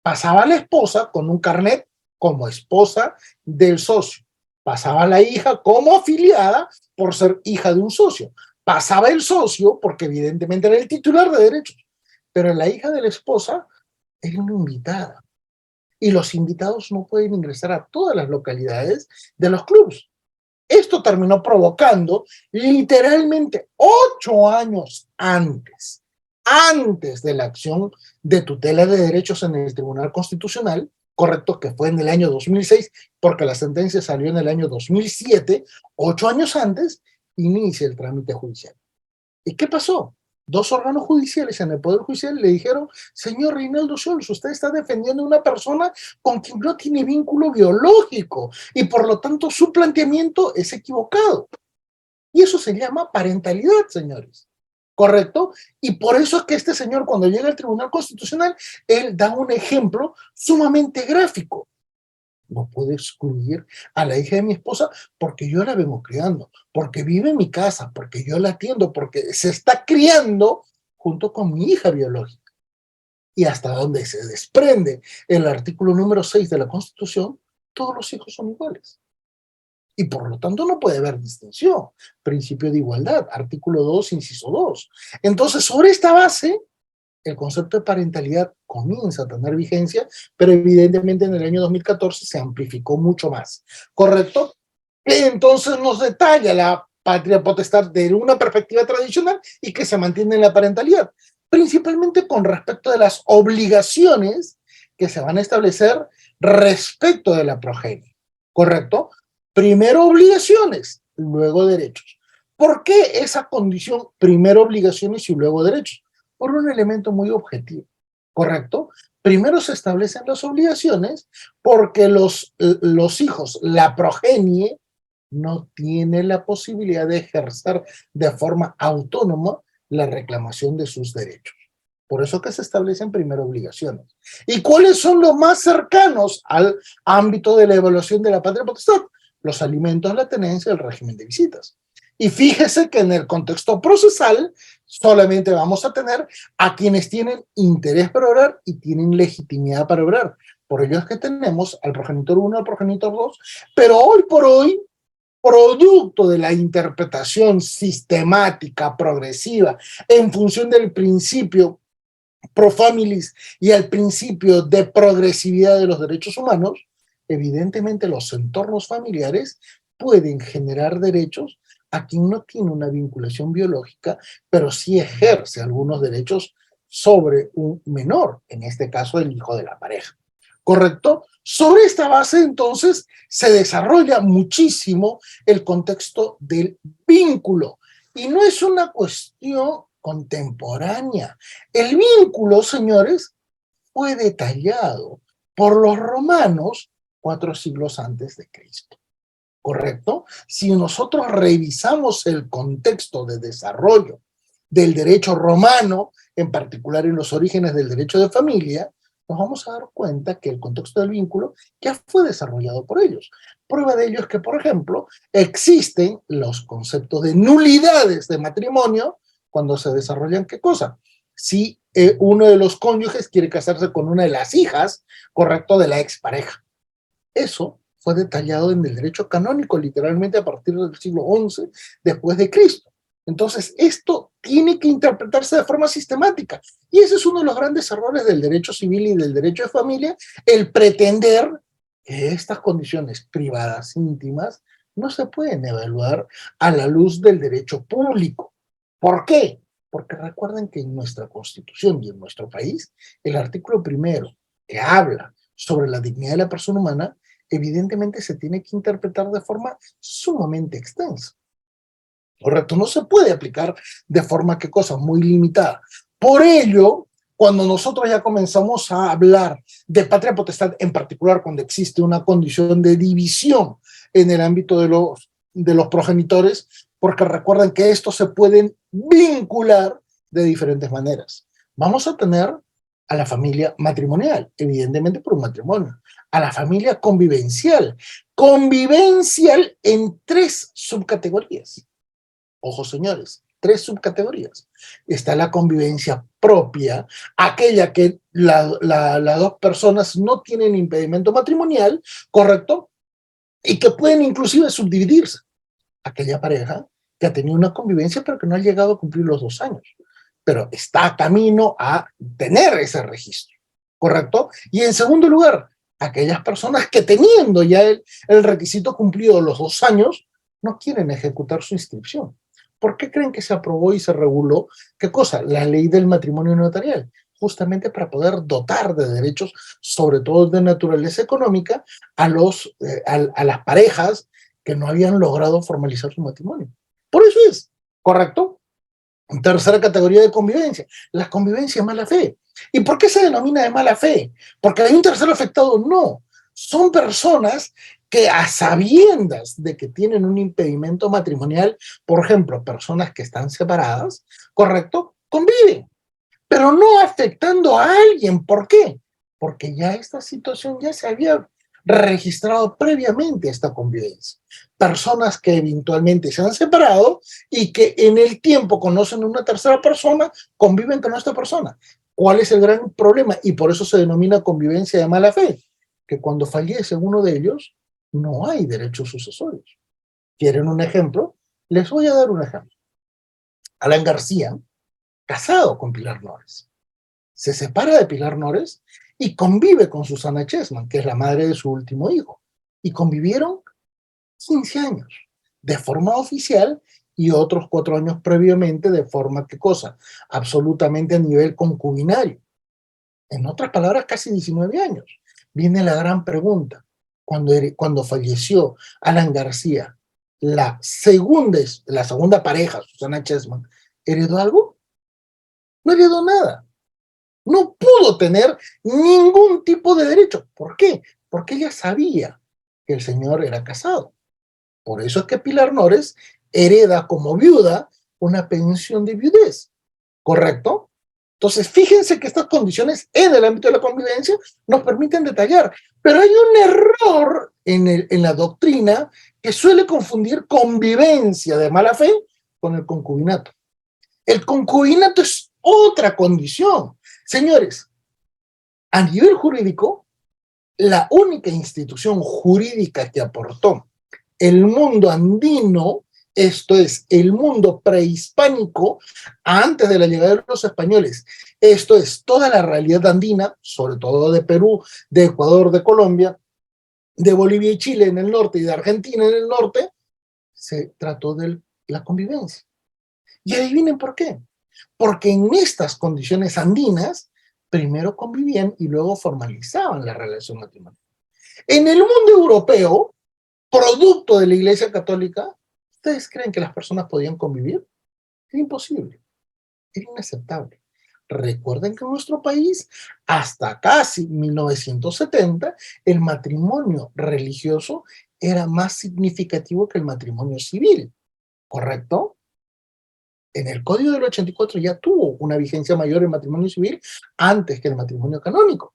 Pasaba la esposa con un carnet como esposa del socio. Pasaba la hija como afiliada por ser hija de un socio. Pasaba el socio porque evidentemente era el titular de derechos. Pero la hija de la esposa era una invitada. Y los invitados no pueden ingresar a todas las localidades de los clubes. Esto terminó provocando literalmente 8 años antes de la acción de tutela de derechos en el Tribunal Constitucional, correcto, que fue en el año 2006, porque la sentencia salió en el año 2007, 8 años antes, inicia el trámite judicial. ¿Y qué pasó? Dos órganos judiciales en el Poder Judicial le dijeron: señor Reinaldo Scholz, usted está defendiendo a una persona con quien no tiene vínculo biológico y por lo tanto su planteamiento es equivocado. Y eso se llama parentalidad, señores. ¿Correcto? Y por eso es que este señor, cuando llega al Tribunal Constitucional, él da un ejemplo sumamente gráfico. No puedo excluir a la hija de mi esposa porque yo la vengo criando, porque vive en mi casa, porque yo la atiendo, porque se está criando junto con mi hija biológica. Y hasta donde se desprende el artículo número 6 de la Constitución, todos los hijos son iguales. Y por lo tanto no puede haber distinción. Principio de igualdad, artículo 2, inciso 2. Entonces, sobre esta base, el concepto de parentalidad comienza a tener vigencia, pero evidentemente en el año 2014 se amplificó mucho más. ¿Correcto? Entonces nos detalla la patria potestad de una perspectiva tradicional y que se mantiene en la parentalidad, principalmente con respecto de las obligaciones que se van a establecer respecto de la progenie. ¿Correcto? Primero obligaciones, luego derechos. ¿Por qué esa condición, primero obligaciones y luego derechos? Por un elemento muy objetivo, ¿correcto? Primero se establecen las obligaciones porque los hijos, la progenie, no tiene la posibilidad de ejercer de forma autónoma la reclamación de sus derechos. Por eso que se establecen primero obligaciones. ¿Y cuáles son los más cercanos al ámbito de la evaluación de la patria potestad? Los alimentos, la tenencia, el régimen de visitas. Y fíjese que en el contexto procesal solamente vamos a tener a quienes tienen interés para obrar y tienen legitimidad para obrar. Por ello es que tenemos al progenitor 1, al progenitor 2, pero hoy por hoy, producto de la interpretación sistemática, progresiva, en función del principio pro familis y al principio de progresividad de los derechos humanos, evidentemente los entornos familiares pueden generar derechos a quien no tiene una vinculación biológica, pero sí ejerce algunos derechos sobre un menor, en este caso el hijo de la pareja. ¿Correcto? Sobre esta base, entonces, se desarrolla muchísimo el contexto del vínculo. Y no es una cuestión contemporánea. El vínculo, señores, fue detallado por los romanos 4 siglos antes de Cristo. ¿Correcto? Si nosotros revisamos el contexto de desarrollo del derecho romano, en particular en los orígenes del derecho de familia, nos vamos a dar cuenta que el contexto del vínculo ya fue desarrollado por ellos. Prueba de ello es que, por ejemplo, existen los conceptos de nulidades de matrimonio cuando se desarrollan, ¿qué cosa? Si uno de los cónyuges quiere casarse con una de las hijas, correcto, de la expareja. Eso fue detallado en el derecho canónico, literalmente a partir del siglo XI después de Cristo. Entonces, esto tiene que interpretarse de forma sistemática. Y ese es uno de los grandes errores del derecho civil y del derecho de familia, el pretender que estas condiciones privadas, íntimas, no se pueden evaluar a la luz del derecho público. ¿Por qué? Porque recuerden que en nuestra Constitución y en nuestro país, el artículo primero que habla sobre la dignidad de la persona humana, evidentemente se tiene que interpretar de forma sumamente extensa. ¿Correcto? No se puede aplicar de forma, ¿qué cosa? Muy limitada. Por ello, cuando nosotros ya comenzamos a hablar de patria potestad, en particular cuando existe una condición de división en el ámbito de los progenitores, porque recuerden que estos se pueden vincular de diferentes maneras. Vamos a tener a la familia matrimonial, evidentemente por un matrimonio, a la familia convivencial en 3 subcategorías. Ojo, señores, 3 subcategorías. Está la convivencia propia, aquella que las dos personas no tienen impedimento matrimonial, ¿correcto? Y que pueden inclusive subdividirse. Aquella pareja que ha tenido una convivencia pero que no ha llegado a cumplir los 2 años, pero está a camino a tener ese registro, ¿correcto? Y en segundo lugar, aquellas personas que teniendo ya el requisito cumplido los 2 años, no quieren ejecutar su inscripción. ¿Por qué creen que se aprobó y se reguló? ¿Qué cosa? La ley del matrimonio notarial, justamente para poder dotar de derechos, sobre todo de naturaleza económica, a las parejas que no habían logrado formalizar su matrimonio. Por eso es, ¿correcto? Tercera categoría de convivencia, la convivencia de mala fe. ¿Y por qué se denomina de mala fe? ¿Porque hay un tercero afectado? No. Son personas que a sabiendas de que tienen un impedimento matrimonial, por ejemplo, personas que están separadas, ¿correcto? Conviven, pero no afectando a alguien. ¿Por qué? Porque ya esta situación ya se había registrado previamente esta convivencia. Personas que eventualmente se han separado y que en el tiempo conocen a una tercera persona, conviven con esta persona. ¿Cuál es el gran problema? Y por eso se denomina convivencia de mala fe, que cuando fallece uno de ellos, no hay derechos sucesorios. ¿Quieren un ejemplo? Les voy a dar un ejemplo. Alan García, casado con Pilar Nores, se separa de Pilar Nores y convive con Susana Chessman, que es la madre de su último hijo. Y convivieron 15 años, de forma oficial, y otros 4 años previamente de forma, ¿qué cosa? Absolutamente a nivel concubinario. En otras palabras, casi 19 años. Viene la gran pregunta. Cuando falleció Alan García, la segunda pareja, Susana Chessman, ¿heredó algo? No heredó nada. No pudo tener ningún tipo de derecho. ¿Por qué? Porque ella sabía que el señor era casado. Por eso es que Pilar Nores hereda como viuda una pensión de viudez, ¿correcto? Entonces, fíjense que estas condiciones en el ámbito de la convivencia nos permiten detallar, pero hay un error en la doctrina que suele confundir convivencia de mala fe con el concubinato. El concubinato es otra condición. Señores, a nivel jurídico, la única institución jurídica que aportó el mundo andino, esto es, el mundo prehispánico, antes de la llegada de los españoles, esto es, toda la realidad andina, sobre todo de Perú, de Ecuador, de Colombia, de Bolivia y Chile en el norte y de Argentina en el norte, se trató de la convivencia. Y adivinen por qué. Porque en estas condiciones andinas, primero convivían y luego formalizaban la relación matrimonial. En el mundo europeo, producto de la Iglesia Católica, ¿ustedes creen que las personas podían convivir? Era imposible, era inaceptable. Recuerden que en nuestro país, hasta casi 1970, el matrimonio religioso era más significativo que el matrimonio civil, ¿correcto? En el Código del 84 ya tuvo una vigencia mayor el matrimonio civil antes que el matrimonio canónico.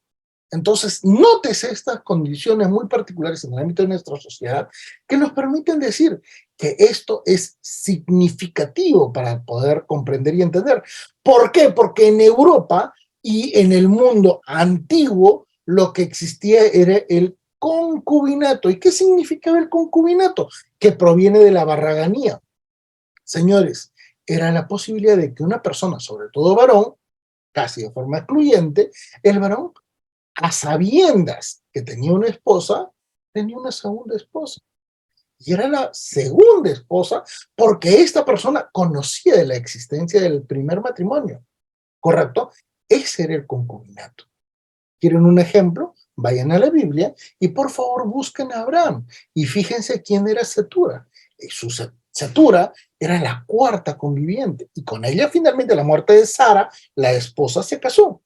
Entonces, nótese estas condiciones muy particulares en el ámbito de nuestra sociedad que nos permiten decir que esto es significativo para poder comprender y entender. ¿Por qué? Porque en Europa y en el mundo antiguo lo que existía era el concubinato. ¿Y qué significaba el concubinato? Que proviene de la barraganía. Señores, era la posibilidad de que una persona, sobre todo varón, casi de forma excluyente, el varón, a sabiendas que tenía una esposa, tenía una segunda esposa. Y era la segunda esposa porque esta persona conocía de la existencia del primer matrimonio, ¿correcto? Ese era el concubinato. ¿Quieren un ejemplo? Vayan a la Biblia y por favor busquen a Abraham y fíjense quién era Setura. Setura era la cuarta conviviente y con ella finalmente a la muerte de Sara, la esposa se casó.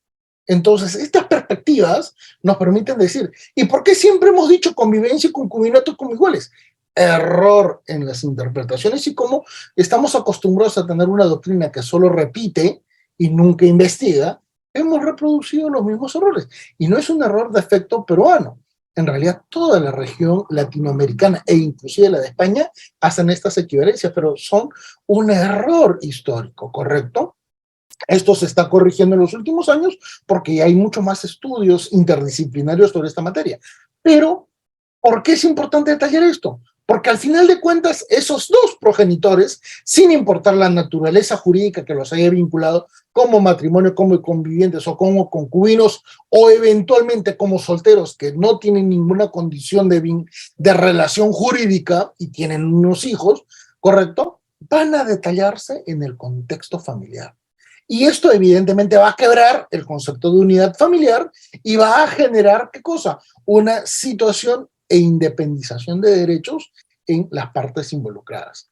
Entonces, estas perspectivas nos permiten decir, ¿y por qué siempre hemos dicho convivencia y concubinato como iguales? Error en las interpretaciones y como estamos acostumbrados a tener una doctrina que solo repite y nunca investiga, hemos reproducido los mismos errores. Y no es un error de efecto peruano. En realidad, toda la región latinoamericana e inclusive la de España hacen estas equivalencias, pero son un error histórico, ¿correcto? Esto se está corrigiendo en los últimos años porque hay mucho más estudios interdisciplinarios sobre esta materia. Pero, ¿por qué es importante detallar esto? Porque al final de cuentas, esos dos progenitores, sin importar la naturaleza jurídica que los haya vinculado, como matrimonio, como convivientes o como concubinos, o eventualmente como solteros que no tienen ninguna condición de relación jurídica y tienen unos hijos, ¿correcto? Van a detallarse en el contexto familiar. Y esto evidentemente va a quebrar el concepto de unidad familiar y va a generar, ¿qué cosa? Una situación e independización de derechos en las partes involucradas.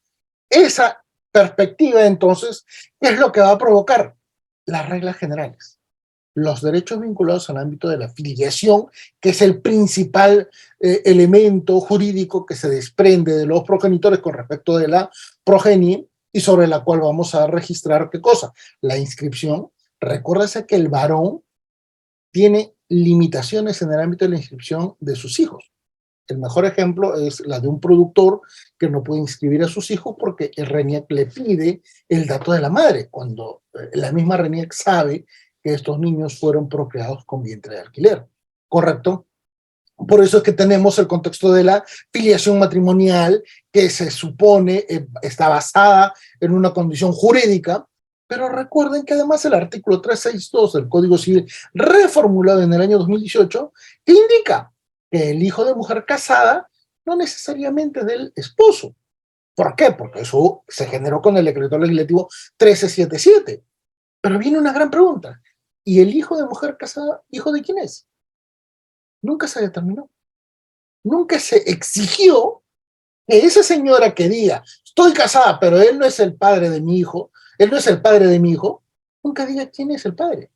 Esa perspectiva, entonces, ¿qué es lo que va a provocar? Las reglas generales. Los derechos vinculados al ámbito de la filiación, que es el principal elemento jurídico que se desprende de los progenitores con respecto de la progenie y sobre la cual vamos a registrar ¿qué cosa? La inscripción. Recuérdese que el varón tiene limitaciones en el ámbito de la inscripción de sus hijos. El mejor ejemplo es la de un productor que no puede inscribir a sus hijos porque el RENIEC le pide el dato de la madre, cuando la misma RENIEC sabe que estos niños fueron procreados con vientre de alquiler. ¿Correcto? Por eso es que tenemos el contexto de la filiación matrimonial, que se supone está basada en una condición jurídica, pero recuerden que además el artículo 362 del Código Civil, reformulado en el año 2018, que indica que el hijo de mujer casada no necesariamente es del esposo. ¿Por qué? Porque eso se generó con el decreto legislativo 1377. Pero viene una gran pregunta. ¿Y el hijo de mujer casada, hijo de quién es? Nunca se determinó. Nunca se exigió que esa señora que diga, estoy casada, pero él no es el padre de mi hijo, él no es el padre de mi hijo, nunca diga quién es el padre.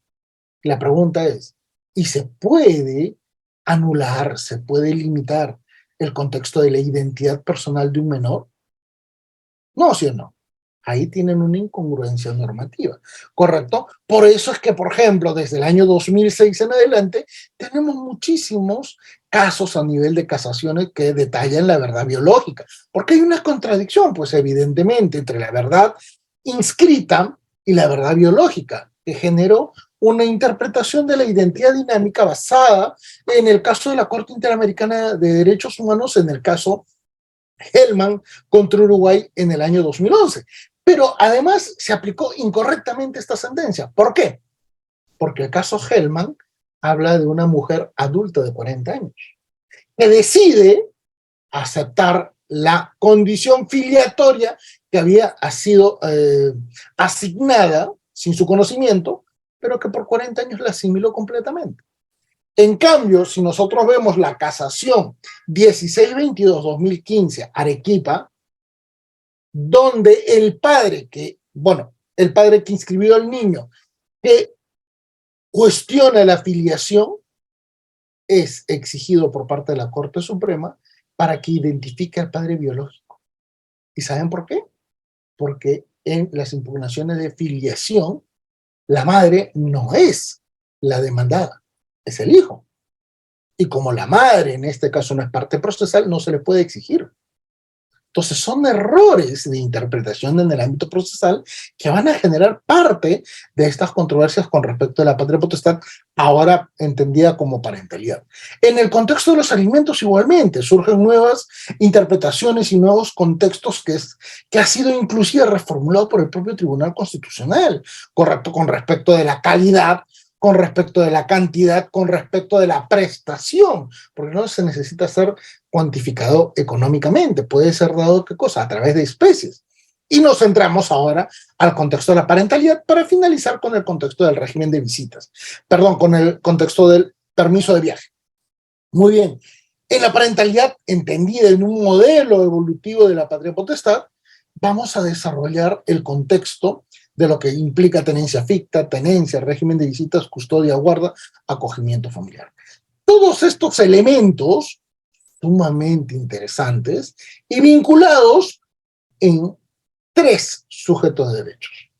La pregunta es, ¿y se puede anular, se puede limitar el contexto de la identidad personal de un menor? No, ¿sí o no? Ahí tienen una incongruencia normativa, ¿correcto? Por eso es que, por ejemplo, desde el año 2006 en adelante, tenemos muchísimos casos a nivel de casaciones que detallan la verdad biológica, porque hay una contradicción, pues evidentemente, entre la verdad inscrita y la verdad biológica, que generó una interpretación de la identidad dinámica basada en el caso de la Corte Interamericana de Derechos Humanos, en el caso Hellman contra Uruguay en el año 2011. Pero además se aplicó incorrectamente esta sentencia. ¿Por qué? Porque el caso Hellman habla de una mujer adulta de 40 años que decide aceptar la condición filiatoria que había sido asignada sin su conocimiento, pero que por 40 años la asimiló completamente. En cambio, si nosotros vemos la casación 1622-2015 Arequipa, donde el padre el padre que inscribió al niño, que cuestiona la filiación, es exigido por parte de la Corte Suprema para que identifique al padre biológico. ¿Y saben por qué? Porque en las impugnaciones de filiación, la madre no es la demandada, es el hijo. Y como la madre en este caso no es parte procesal, no se le puede exigir. Entonces son errores de interpretación en el ámbito procesal que van a generar parte de estas controversias con respecto a la patria potestad, ahora entendida como parentalidad. En el contexto de los alimentos igualmente surgen nuevas interpretaciones y nuevos contextos que ha sido inclusive reformulado por el propio Tribunal Constitucional, correcto, con respecto de la calidad, con respecto de la cantidad, con respecto de la prestación, porque no se necesita ser cuantificado económicamente, puede ser dado, ¿qué cosa? A través de especies. Y nos centramos ahora al contexto de la parentalidad para finalizar con el contexto del régimen de visitas, perdón, con el contexto del permiso de viaje. Muy bien, en la parentalidad entendida en un modelo evolutivo de la patria potestad, vamos a desarrollar el contexto de lo que implica tenencia ficta, tenencia, régimen de visitas, custodia, guarda, acogimiento familiar. Todos estos elementos sumamente interesantes y vinculados en tres sujetos de derechos: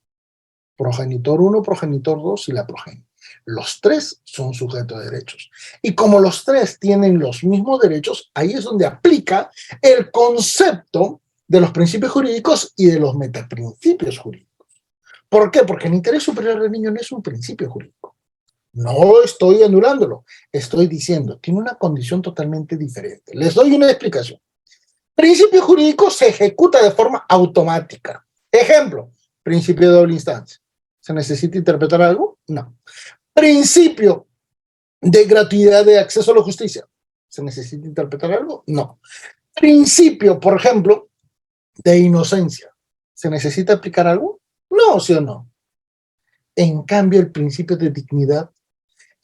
progenitor 1, progenitor 2 y la progenie. Los tres son sujetos de derechos. Y como los tres tienen los mismos derechos, ahí es donde aplica el concepto de los principios jurídicos y de los metaprincipios jurídicos. ¿Por qué? Porque el interés superior del niño no es un principio jurídico. No estoy anulándolo, estoy diciendo, tiene una condición totalmente diferente. Les doy una explicación. Principio jurídico se ejecuta de forma automática. Ejemplo, principio de doble instancia. ¿Se necesita interpretar algo? No. Principio de gratuidad de acceso a la justicia. ¿Se necesita interpretar algo? No. Principio, por ejemplo, de inocencia. ¿Se necesita aplicar algo? No, sí o no. En cambio, el principio de dignidad,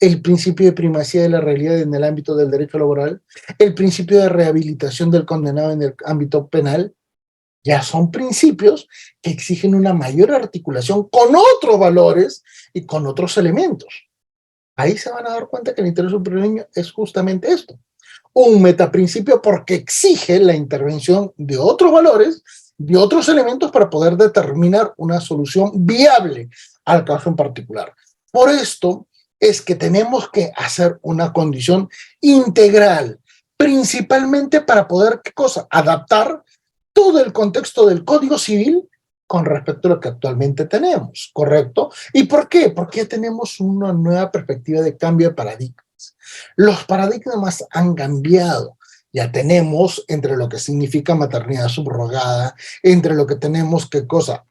el principio de primacía de la realidad en el ámbito del derecho laboral, el principio de rehabilitación del condenado en el ámbito penal, ya son principios que exigen una mayor articulación con otros valores y con otros elementos. Ahí se van a dar cuenta que el interés superior del niño es justamente esto, un metaprincipio porque exige la intervención de otros valores, de otros elementos para poder determinar una solución viable al caso en particular. Por esto es que tenemos que hacer una condición integral, principalmente para poder, ¿qué cosa? Adaptar todo el contexto del Código Civil con respecto a lo que actualmente tenemos, ¿correcto? ¿Y por qué? Porque ya tenemos una nueva perspectiva de cambio de paradigmas. Los paradigmas han cambiado. Ya tenemos entre lo que significa maternidad subrogada, entre lo que tenemos, ¿qué cosa?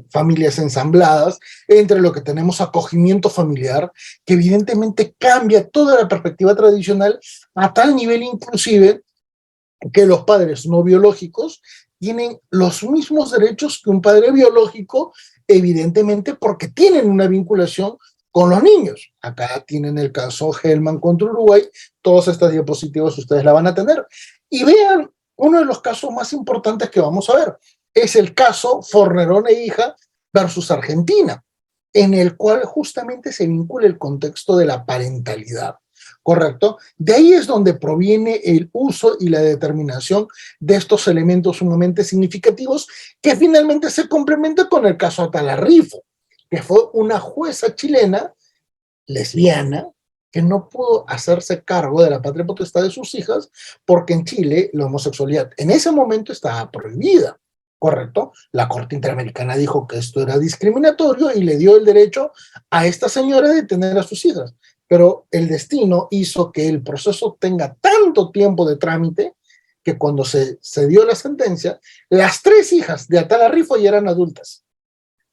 Familias ensambladas, entre lo que tenemos acogimiento familiar, que evidentemente cambia toda la perspectiva tradicional a tal nivel inclusive que los padres no biológicos tienen los mismos derechos que un padre biológico, evidentemente porque tienen una vinculación con los niños. Acá tienen el caso Hellman contra Uruguay, todas estas diapositivas ustedes la van a tener. Y vean, uno de los casos más importantes que vamos a ver es el caso Fornerón e hija versus Argentina, en el cual justamente se vincula el contexto de la parentalidad. ¿Correcto? De ahí es donde proviene el uso y la determinación de estos elementos sumamente significativos que finalmente se complementa con el caso Atala Rifo, que fue una jueza chilena, lesbiana, que no pudo hacerse cargo de la patria potestad de sus hijas porque en Chile la homosexualidad en ese momento estaba prohibida. ¿Correcto? La Corte Interamericana dijo que esto era discriminatorio y le dio el derecho a esta señora de tener a sus hijas. Pero el destino hizo que el proceso tenga tanto tiempo de trámite que cuando se dio la sentencia, las tres hijas de Atala Rifo ya eran adultas.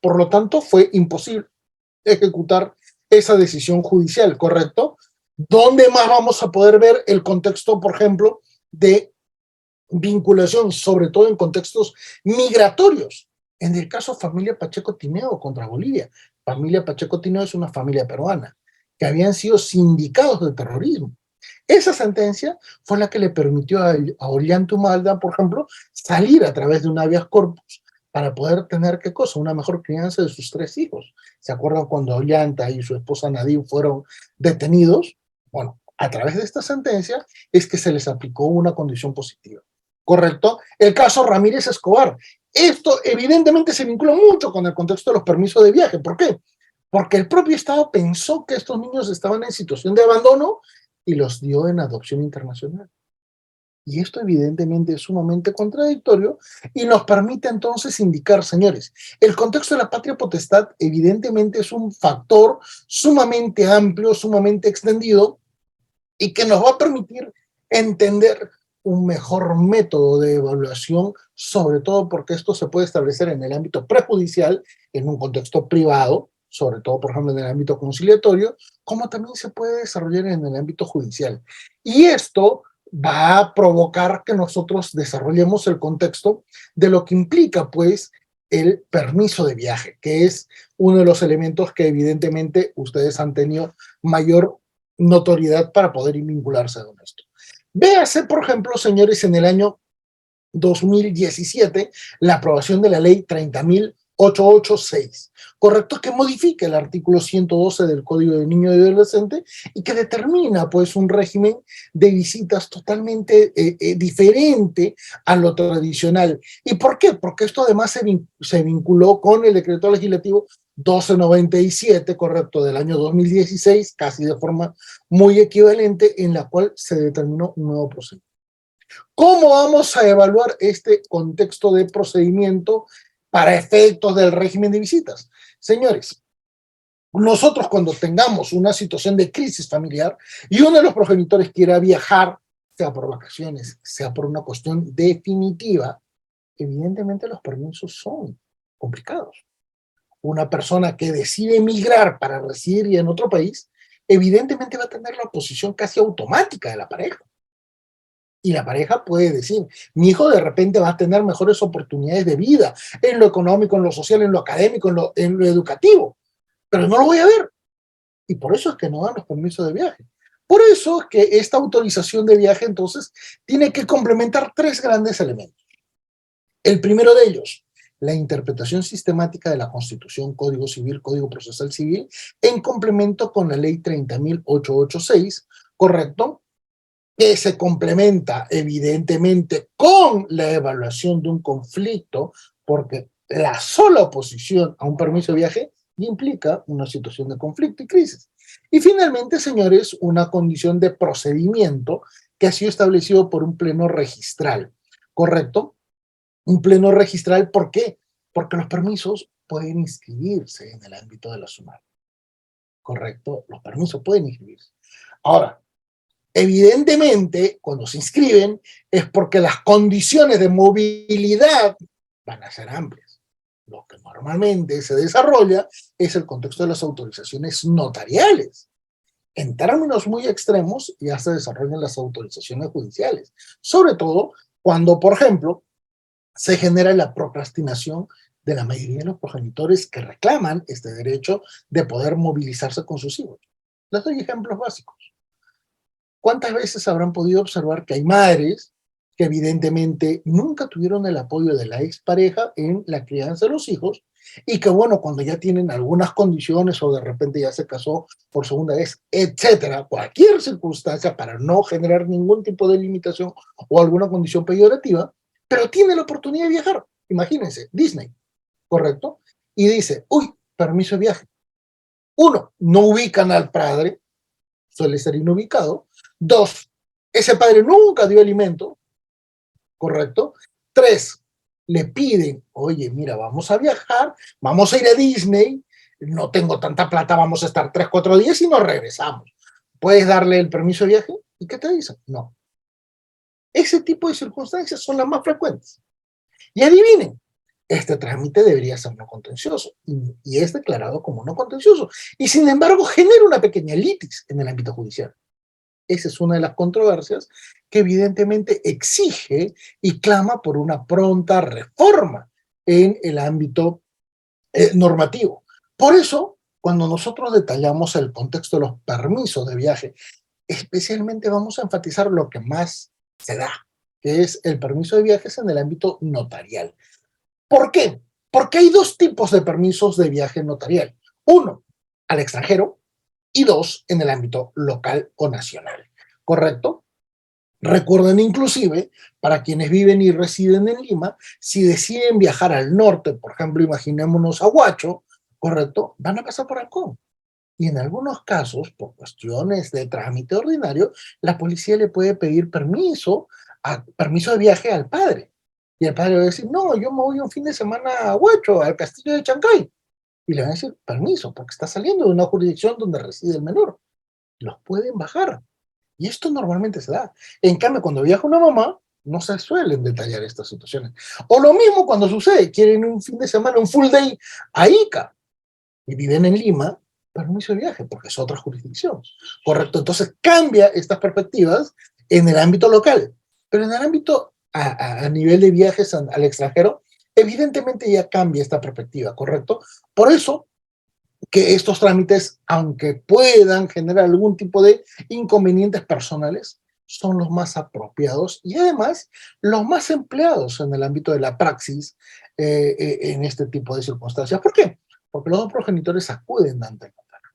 Por lo tanto, fue imposible ejecutar esa decisión judicial, ¿correcto? ¿Dónde más vamos a poder ver el contexto, por ejemplo, de vinculación, sobre todo en contextos migratorios? En el caso familia Pacheco Tineo contra Bolivia. Familia Pacheco Tineo es una familia peruana que habían sido sindicados de terrorismo. Esa sentencia fue la que le permitió a Ollanta, por ejemplo, salir a través de un habeas corpus para poder tener, ¿qué cosa? Una mejor crianza de sus tres hijos. ¿Se acuerdan cuando Ollanta y su esposa Nadine fueron detenidos? Bueno, a través de esta sentencia es que se les aplicó una condición positiva. ¿Correcto? El caso Ramírez Escobar. Esto evidentemente se vincula mucho con el contexto de los permisos de viaje. ¿Por qué? Porque el propio Estado pensó que estos niños estaban en situación de abandono y los dio en adopción internacional. Y esto evidentemente es sumamente contradictorio y nos permite entonces indicar, señores, el contexto de la patria potestad evidentemente es un factor sumamente amplio, sumamente extendido y que nos va a permitir entender un mejor método de evaluación, sobre todo porque esto se puede establecer en el ámbito prejudicial, en un contexto privado, sobre todo, por ejemplo, en el ámbito conciliatorio, como también se puede desarrollar en el ámbito judicial. Y esto va a provocar que nosotros desarrollemos el contexto de lo que implica, pues, el permiso de viaje, que es uno de los elementos que evidentemente ustedes han tenido mayor notoriedad para poder vincularse con esto. Véase, por ejemplo, señores, en el año 2017, la aprobación de la ley 30.886, correcto, que modifica el artículo 112 del Código de Niño y Adolescente y que determina pues un régimen de visitas totalmente diferente a lo tradicional. ¿Y por qué? Porque esto además se vinculó con el decreto legislativo 1297, correcto, del año 2016, casi de forma muy equivalente, en la cual se determinó un nuevo procedimiento. ¿Cómo vamos a evaluar este contexto de procedimiento para efectos del régimen de visitas? Señores, nosotros cuando tengamos una situación de crisis familiar y uno de los progenitores quiera viajar sea por vacaciones, sea por una cuestión definitiva, evidentemente los permisos son complicados. Una persona que decide emigrar para residir en otro país, evidentemente va a tener la oposición casi automática de la pareja. Y la pareja puede decir, mi hijo de repente va a tener mejores oportunidades de vida, en lo económico, en lo social, en lo académico, en lo educativo, pero no lo voy a ver. Y por eso es que no dan los permisos de viaje. Por eso es que esta autorización de viaje, entonces, tiene que complementar tres grandes elementos. El primero de ellos, la interpretación sistemática de la Constitución, Código Civil, Código Procesal Civil, en complemento con la Ley 30.886, ¿correcto? Que se complementa evidentemente con la evaluación de un conflicto, porque la sola oposición a un permiso de viaje implica una situación de conflicto y crisis. Y finalmente, señores, una condición de procedimiento que ha sido establecido por un pleno registral, ¿correcto? Un pleno registral, ¿por qué? Porque los permisos pueden inscribirse en el ámbito de la SUNAT, ¿correcto? Los permisos pueden inscribirse. Ahora, evidentemente, cuando se inscriben es porque las condiciones de movilidad van a ser amplias. Lo que normalmente se desarrolla es el contexto de las autorizaciones notariales. En términos muy extremos ya se desarrollan las autorizaciones judiciales, sobre todo cuando, por ejemplo, se genera la procrastinación de la mayoría de los progenitores que reclaman este derecho de poder movilizarse con sus hijos. Les doy ejemplos básicos. ¿Cuántas veces habrán podido observar que hay madres que evidentemente nunca tuvieron el apoyo de la expareja en la crianza de los hijos y que, bueno, cuando ya tienen algunas condiciones o de repente ya se casó por segunda vez, etcétera, cualquier circunstancia para no generar ningún tipo de limitación o alguna condición peyorativa, pero tiene la oportunidad de viajar? Imagínense, Disney, ¿correcto? Y dice, uy, permiso de viaje. Uno, no ubican al padre, suele ser inubicado. Dos, ese padre nunca dio alimento, ¿correcto? Tres, le piden, oye, mira, vamos a viajar, vamos a ir a Disney, no tengo tanta plata, vamos a estar 3, 4 días y nos regresamos. ¿Puedes darle el permiso de viaje? ¿Y qué te dicen? No. Ese tipo de circunstancias son las más frecuentes. Y adivinen, este trámite debería ser no contencioso y es declarado como no contencioso. Y sin embargo genera una pequeña litis en el ámbito judicial. Esa es una de las controversias que evidentemente exige y clama por una pronta reforma en el ámbito normativo. Por eso, cuando nosotros detallamos el contexto de los permisos de viaje, especialmente vamos a enfatizar lo que más se da, que es el permiso de viajes en el ámbito notarial. ¿Por qué? Porque hay dos tipos de permisos de viaje notarial. Uno, al extranjero, y dos, en el ámbito local o nacional. ¿Correcto? Recuerden inclusive, para quienes viven y residen en Lima, si deciden viajar al norte, por ejemplo, imaginémonos a Huacho, ¿correcto? Van a pasar por Ancón. Y en algunos casos, por cuestiones de trámite ordinario, la policía le puede pedir permiso de viaje al padre. Y el padre va a decir, no, yo me voy un fin de semana a Huacho, al castillo de Chancay. Y le van a decir, permiso, porque está saliendo de una jurisdicción donde reside el menor. Los pueden bajar. Y esto normalmente se da. En cambio, cuando viaja una mamá, no se suelen detallar estas situaciones. O lo mismo cuando sucede, quieren un fin de semana, un full day a Ica, y viven en Lima, permiso de viaje, porque es otra jurisdicción. Correcto, entonces cambia estas perspectivas en el ámbito local, pero en el ámbito a nivel de viajes al extranjero, evidentemente ya cambia esta perspectiva, ¿correcto? Por eso que estos trámites, aunque puedan generar algún tipo de inconvenientes personales, son los más apropiados y además los más empleados en el ámbito de la praxis en este tipo de circunstancias. ¿Por qué? Porque los dos progenitores acuden ante el notario.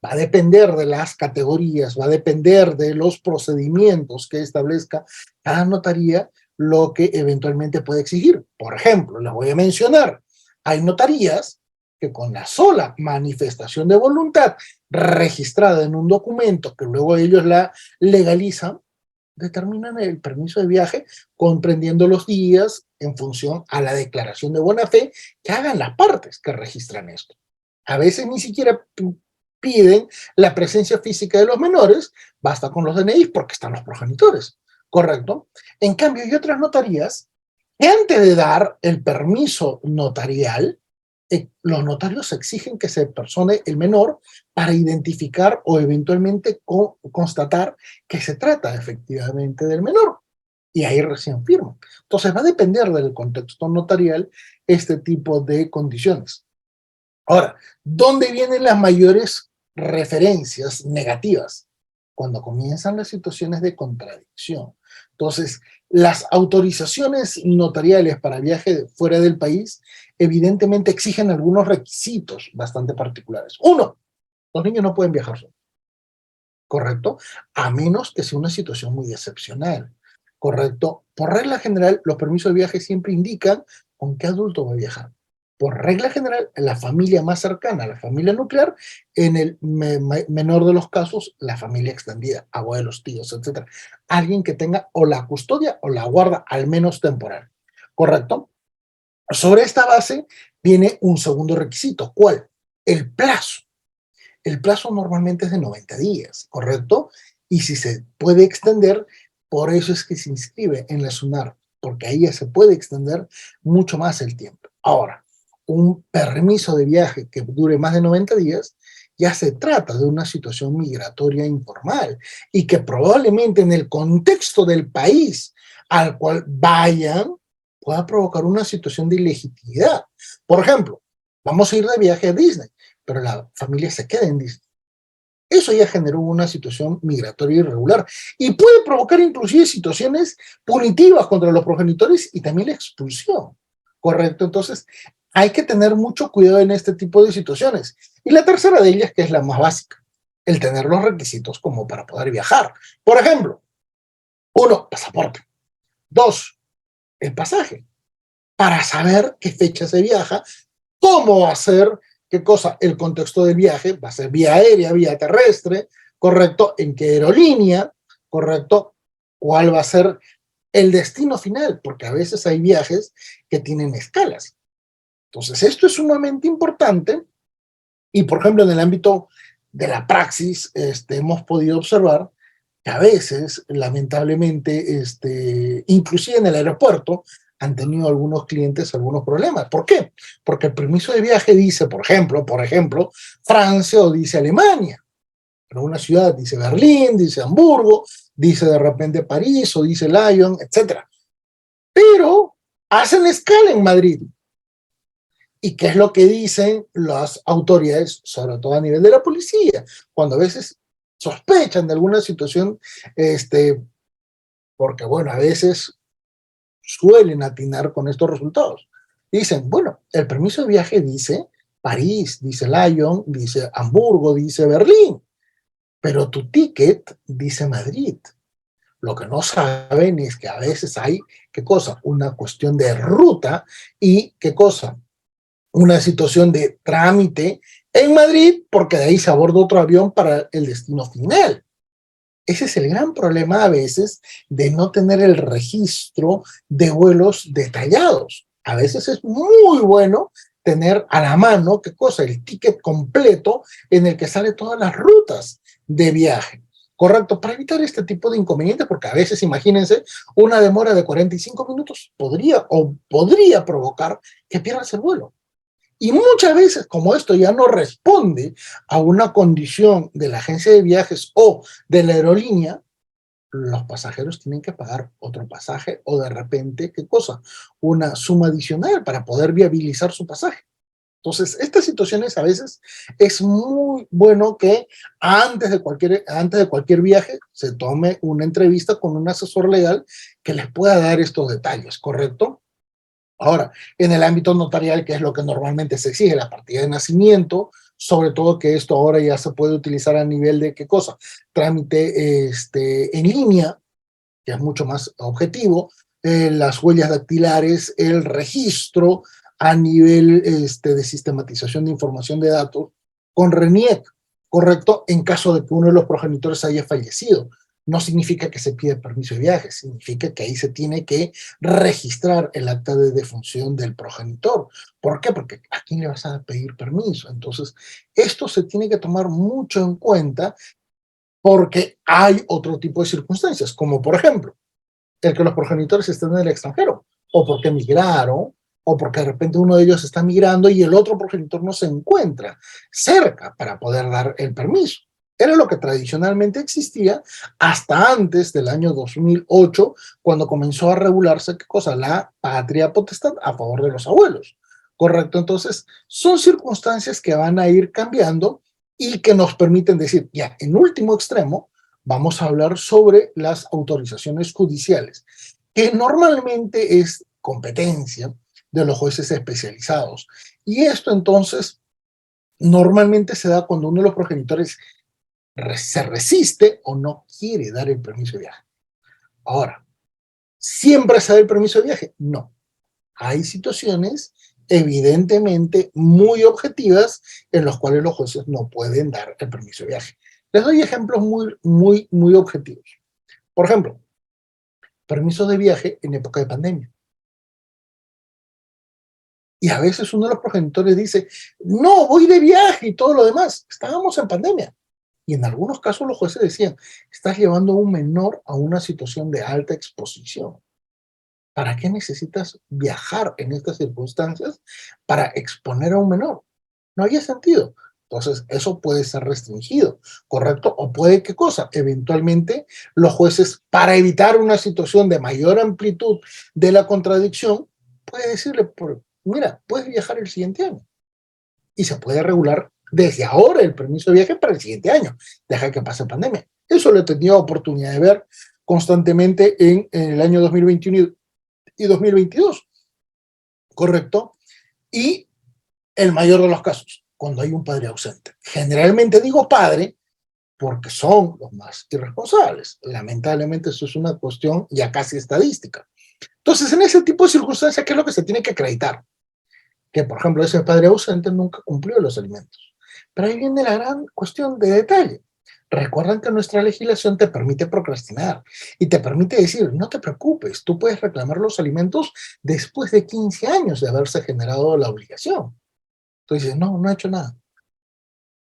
Va a depender de las categorías, va a depender de los procedimientos que establezca cada notaría, lo que eventualmente puede exigir. Por ejemplo, les voy a mencionar, hay notarías que con la sola manifestación de voluntad registrada en un documento que luego ellos la legalizan, determinan el permiso de viaje comprendiendo los días en función a la declaración de buena fe que hagan las partes que registran esto. A veces ni siquiera piden la presencia física de los menores, basta con los DNI porque están los progenitores, ¿correcto? En cambio, hay otras notarías que antes de dar el permiso notarial, los notarios exigen que se persone el menor para identificar o eventualmente constatar que se trata efectivamente del menor. Y ahí recién firman. Entonces va a depender del contexto notarial este tipo de condiciones. Ahora, ¿dónde vienen las mayores referencias negativas? Cuando comienzan las situaciones de contradicción. Entonces, las autorizaciones notariales para viaje fuera del país evidentemente exigen algunos requisitos bastante particulares. Uno, los niños no pueden viajar solos, ¿correcto? A menos que sea una situación muy excepcional, ¿correcto? Por regla general, los permisos de viaje siempre indican con qué adulto va a viajar. Por regla general, la familia más cercana, la familia nuclear, en el menor de los casos, la familia extendida, abuelos, tíos, etcétera. Alguien que tenga o la custodia o la guarda, al menos temporal, ¿correcto? Sobre esta base viene un segundo requisito. ¿Cuál? El plazo. El plazo normalmente es de 90 días, ¿correcto? Y si se puede extender, por eso es que se inscribe en la SUNAR, porque ahí ya se puede extender mucho más el tiempo. Ahora, un permiso de viaje que dure más de 90 días, ya se trata de una situación migratoria informal y que probablemente en el contexto del país al cual vayan pueda provocar una situación de ilegitimidad. Por ejemplo, vamos a ir de viaje a Disney, pero la familia se queda en Disney. Eso ya generó una situación migratoria irregular y puede provocar inclusive situaciones punitivas contra los progenitores y también la expulsión, ¿correcto? Entonces, hay que tener mucho cuidado en este tipo de situaciones. Y la tercera de ellas, que es la más básica, el tener los requisitos como para poder viajar. Por ejemplo, uno, pasaporte. Dos, el pasaje, para saber qué fecha se viaja, cómo va a ser, qué cosa, el contexto del viaje, va a ser vía aérea, vía terrestre, correcto, en qué aerolínea, correcto, cuál va a ser el destino final, porque a veces hay viajes que tienen escalas. Entonces, esto es sumamente importante y, por ejemplo, en el ámbito de la praxis, hemos podido observar que a veces, lamentablemente, inclusive en el aeropuerto, han tenido algunos clientes algunos problemas. ¿Por qué? Porque el permiso de viaje dice, por ejemplo, Francia o dice Alemania, pero una ciudad dice Berlín, dice Hamburgo, dice de repente París o dice Lyon, etc. Pero hacen escala en Madrid. ¿Y qué es lo que dicen las autoridades, sobre todo a nivel de la policía? Cuando a veces sospechan de alguna situación, porque bueno, a veces suelen atinar con estos resultados. Dicen, bueno, el permiso de viaje dice París, dice Lyon, dice Hamburgo, dice Berlín, pero tu ticket dice Madrid. Lo que no saben es que a veces hay, ¿qué cosa? Una cuestión de ruta y, ¿qué cosa? Una situación de trámite en Madrid, porque de ahí se aborda otro avión para el destino final. Ese es el gran problema a veces de no tener el registro de vuelos detallados. A veces es muy bueno tener a la mano, ¿qué cosa? El ticket completo en el que salen todas las rutas de viaje. Correcto, para evitar este tipo de inconvenientes, porque a veces, imagínense, una demora de 45 minutos podría provocar que pierdas el vuelo. Y muchas veces, como esto ya no responde a una condición de la agencia de viajes o de la aerolínea, los pasajeros tienen que pagar otro pasaje o de repente, ¿qué cosa? Una suma adicional para poder viabilizar su pasaje. Entonces, estas situaciones a veces es muy bueno que antes de cualquier viaje se tome una entrevista con un asesor legal que les pueda dar estos detalles, ¿correcto? Ahora, en el ámbito notarial, que es lo que normalmente se exige, la partida de nacimiento, sobre todo que esto ahora ya se puede utilizar a nivel de ¿qué cosa? Trámite en línea, que es mucho más objetivo, las huellas dactilares, el registro a nivel de sistematización de información de datos con RENIEC, ¿correcto? En caso de que uno de los progenitores haya fallecido. no significa que se pide permiso de viaje, significa que ahí se tiene que registrar el acta de defunción del progenitor. ¿Por qué? Porque ¿a quién le vas a pedir permiso? Entonces, esto se tiene que tomar mucho en cuenta porque hay otro tipo de circunstancias, como por ejemplo, el que los progenitores estén en el extranjero, o porque migraron, o porque de repente uno de ellos está migrando y el otro progenitor no se encuentra cerca para poder dar el permiso. Era lo que tradicionalmente existía hasta antes del año 2008, cuando comenzó a regularse, ¿qué cosa? La patria potestad a favor de los abuelos. ¿Correcto? Entonces, son circunstancias que van a ir cambiando y que nos permiten decir, ya, en último extremo, vamos a hablar sobre las autorizaciones judiciales, que normalmente es competencia de los jueces especializados. Y esto entonces normalmente se da cuando uno de los progenitores se resiste o no quiere dar el permiso de viaje. Ahora, ¿siempre se da el permiso de viaje? No. Hay situaciones evidentemente muy objetivas en las cuales los jueces no pueden dar el permiso de viaje. Les doy ejemplos muy objetivos. Por ejemplo, permiso de viaje en época de pandemia. Y a veces uno de los progenitores dice, no, voy de viaje y todo lo demás. Estábamos en pandemia. Y en algunos casos los jueces decían, estás llevando a un menor a una situación de alta exposición. ¿Para qué necesitas viajar en estas circunstancias para exponer a un menor? No había sentido. Entonces, eso puede ser restringido, ¿correcto? O puede, ¿qué cosa? Eventualmente, los jueces, para evitar una situación de mayor amplitud de la contradicción, puede decirle, mira, puedes viajar el siguiente año. Y se puede regular desde ahora el permiso de viaje para el siguiente año. Deja que pase pandemia. Eso lo he tenido oportunidad de ver constantemente en el año 2021 y 2022, ¿correcto? Y el mayor de los casos, cuando hay un padre ausente. Generalmente digo padre porque son los más irresponsables. Lamentablemente eso es una cuestión ya casi estadística. Entonces, en ese tipo de circunstancias, ¿qué es lo que se tiene que acreditar? Que, por ejemplo, ese padre ausente nunca cumplió los alimentos. Pero ahí viene la gran cuestión de detalle. Recuerdan que nuestra legislación te permite procrastinar y te permite decir, no te preocupes, tú puedes reclamar los alimentos después de 15 años de haberse generado la obligación. Entonces, no, no he hecho nada.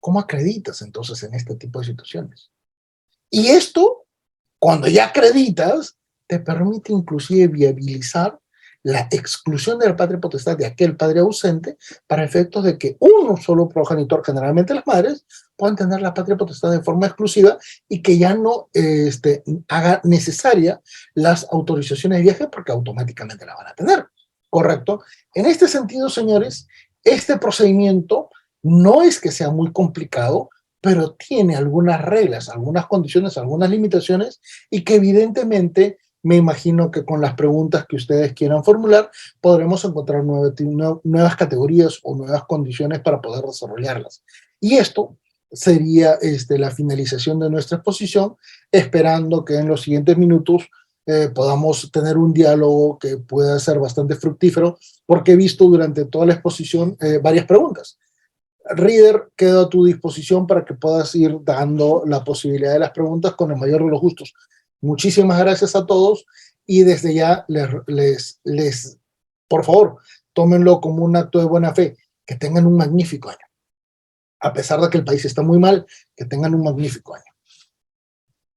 ¿Cómo acreditas entonces en este tipo de situaciones? Y esto, cuando ya acreditas, te permite inclusive viabilizar la exclusión de la patria potestad de aquel padre ausente para efectos de que uno solo progenitor, generalmente las madres, puedan tener la patria potestad de forma exclusiva y que ya no haga necesaria las autorizaciones de viaje porque automáticamente la van a tener. ¿Correcto? En este sentido, señores, este procedimiento no es que sea muy complicado, pero tiene algunas reglas, algunas condiciones, algunas limitaciones y que evidentemente me imagino que con las preguntas que ustedes quieran formular podremos encontrar nuevas categorías o nuevas condiciones para poder desarrollarlas. Y esto sería la finalización de nuestra exposición, esperando que en los siguientes minutos podamos tener un diálogo que pueda ser bastante fructífero, porque he visto durante toda la exposición varias preguntas. Reader, quedo a tu disposición para que puedas ir dando la posibilidad de las preguntas con el mayor de los gustos. Muchísimas gracias a todos y desde ya por favor, tómenlo como un acto de buena fe, que tengan un magnífico año. A pesar de que el país está muy mal, que tengan un magnífico año.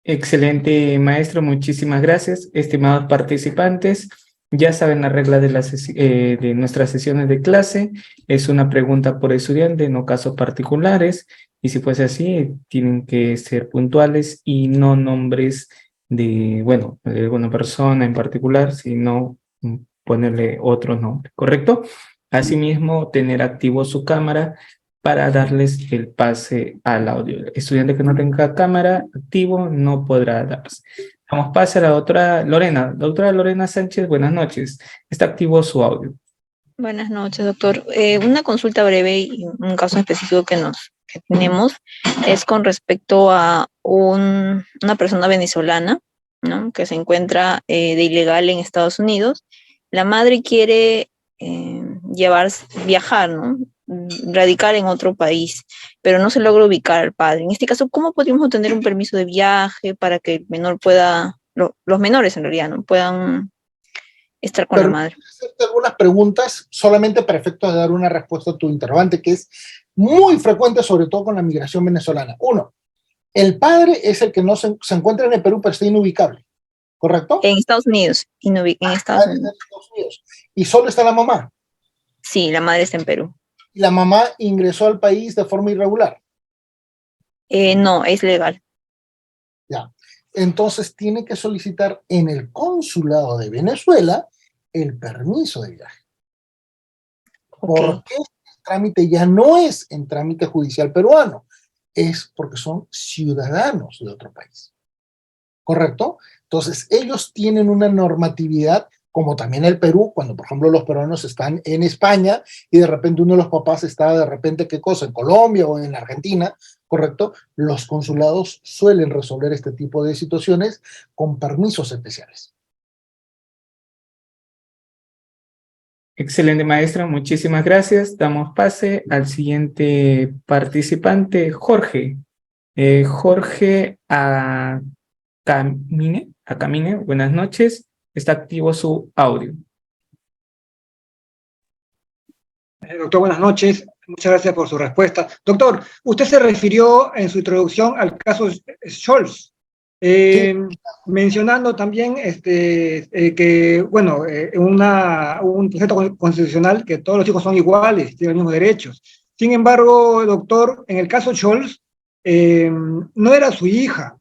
Excelente, maestro. Muchísimas gracias. Estimados participantes, ya saben la regla de, de nuestras sesiones de clase. Es una pregunta por estudiante, no casos particulares. Y si fuese así, tienen que ser puntuales y no nombres de, bueno, de alguna persona en particular, sino ponerle otro nombre, ¿correcto? Asimismo, tener activo su cámara para darles el pase al audio. El estudiante que no tenga cámara activo no podrá darse. Damos pase a la doctora Lorena. Doctora Lorena Sánchez, buenas noches. Está activo su audio. Buenas noches, doctor. Una consulta breve y un caso específico que tenemos es con respecto a una persona venezolana, ¿no? Que se encuentra de ilegal en Estados Unidos. La madre quiere viajar, ¿no? radicar en otro país, pero no se logra ubicar al padre. En este caso, ¿cómo podríamos obtener un permiso de viaje para que el menor pueda, los menores en realidad, ¿no? Puedan estar con la Pero madre? hacerte algunas preguntas solamente para efectos de dar una respuesta a tu interrogante, que es muy frecuente, sobre todo con la migración venezolana. Uno, el padre es el que no se encuentra en el Perú, pero está inubicable, ¿correcto? En Estados Unidos, en Estados Padre está en Unidos. Estados Unidos. Y solo está la mamá. Sí, la madre está en Perú. Y la mamá ingresó al país de forma irregular. No, es legal. Ya. Entonces tiene que solicitar en el consulado de Venezuela el permiso de viaje. Ok. Porque el trámite ya no es en trámite judicial peruano, es porque son ciudadanos de otro país. ¿Correcto? Entonces, ellos tienen una normatividad, como también el Perú, cuando por ejemplo los peruanos están en España y de repente uno de los papás está de repente, ¿qué cosa? En Colombia o en Argentina, ¿correcto? Los consulados suelen resolver este tipo de situaciones con permisos especiales. Excelente, maestra, muchísimas gracias. Damos pase al siguiente participante, Jorge. Jorge Acamine, buenas noches. Está activo su audio. Doctor, buenas noches. Muchas gracias por su respuesta. Doctor, usted se refirió en su introducción al caso Scholz, Sí, mencionando también que, bueno, un precepto constitucional que todos los hijos son iguales, tienen los mismos derechos. Sin embargo, doctor, en el caso Scholz, no era su hija,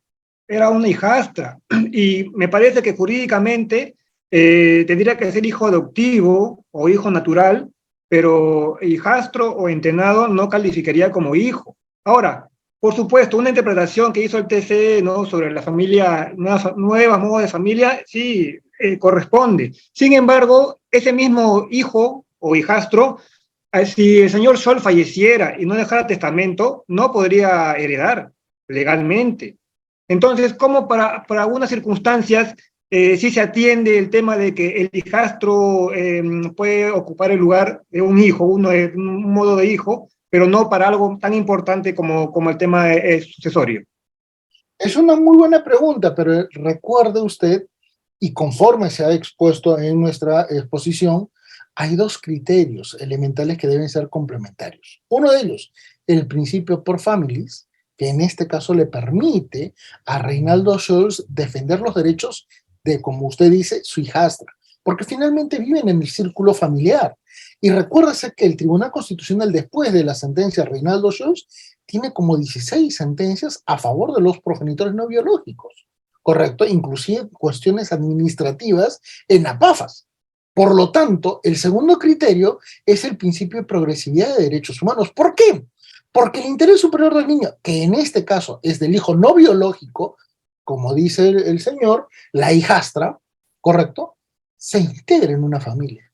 era una hijastra. Y me parece que jurídicamente tendría que ser hijo adoptivo o hijo natural, pero hijastro o entenado no calificaría como hijo. Ahora, por supuesto, una interpretación que hizo el TC, ¿no?, sobre la familia, nuevas modos de familia, sí, corresponde. Sin embargo, ese mismo hijo o hijastro, si el señor Sol falleciera y no dejara testamento, no podría heredar legalmente. Entonces, ¿cómo para algunas circunstancias sí se atiende el tema de que el hijastro puede ocupar el lugar de un hijo, un modo de hijo, pero no para algo tan importante como el tema sucesorio? es una muy buena pregunta, pero recuerde usted, y conforme se ha expuesto en nuestra exposición, hay dos criterios elementales que deben ser complementarios. Uno de ellos, el principio por families, que en este caso le permite a Reinaldo Scholz defender los derechos de, como usted dice, su hijastra, porque finalmente viven en el círculo familiar. Y recuérdese que el Tribunal Constitucional, después de la sentencia de Reinaldo Scholz, tiene como 16 sentencias a favor de los progenitores no biológicos, ¿correcto? Inclusive cuestiones administrativas en APAFAS. Por lo tanto, el segundo criterio es el principio de progresividad de derechos humanos. ¿Por qué? Porque el interés superior del niño, que en este caso es del hijo no biológico, como dice el señor, la hijastra, ¿correcto? Se integra en una familia.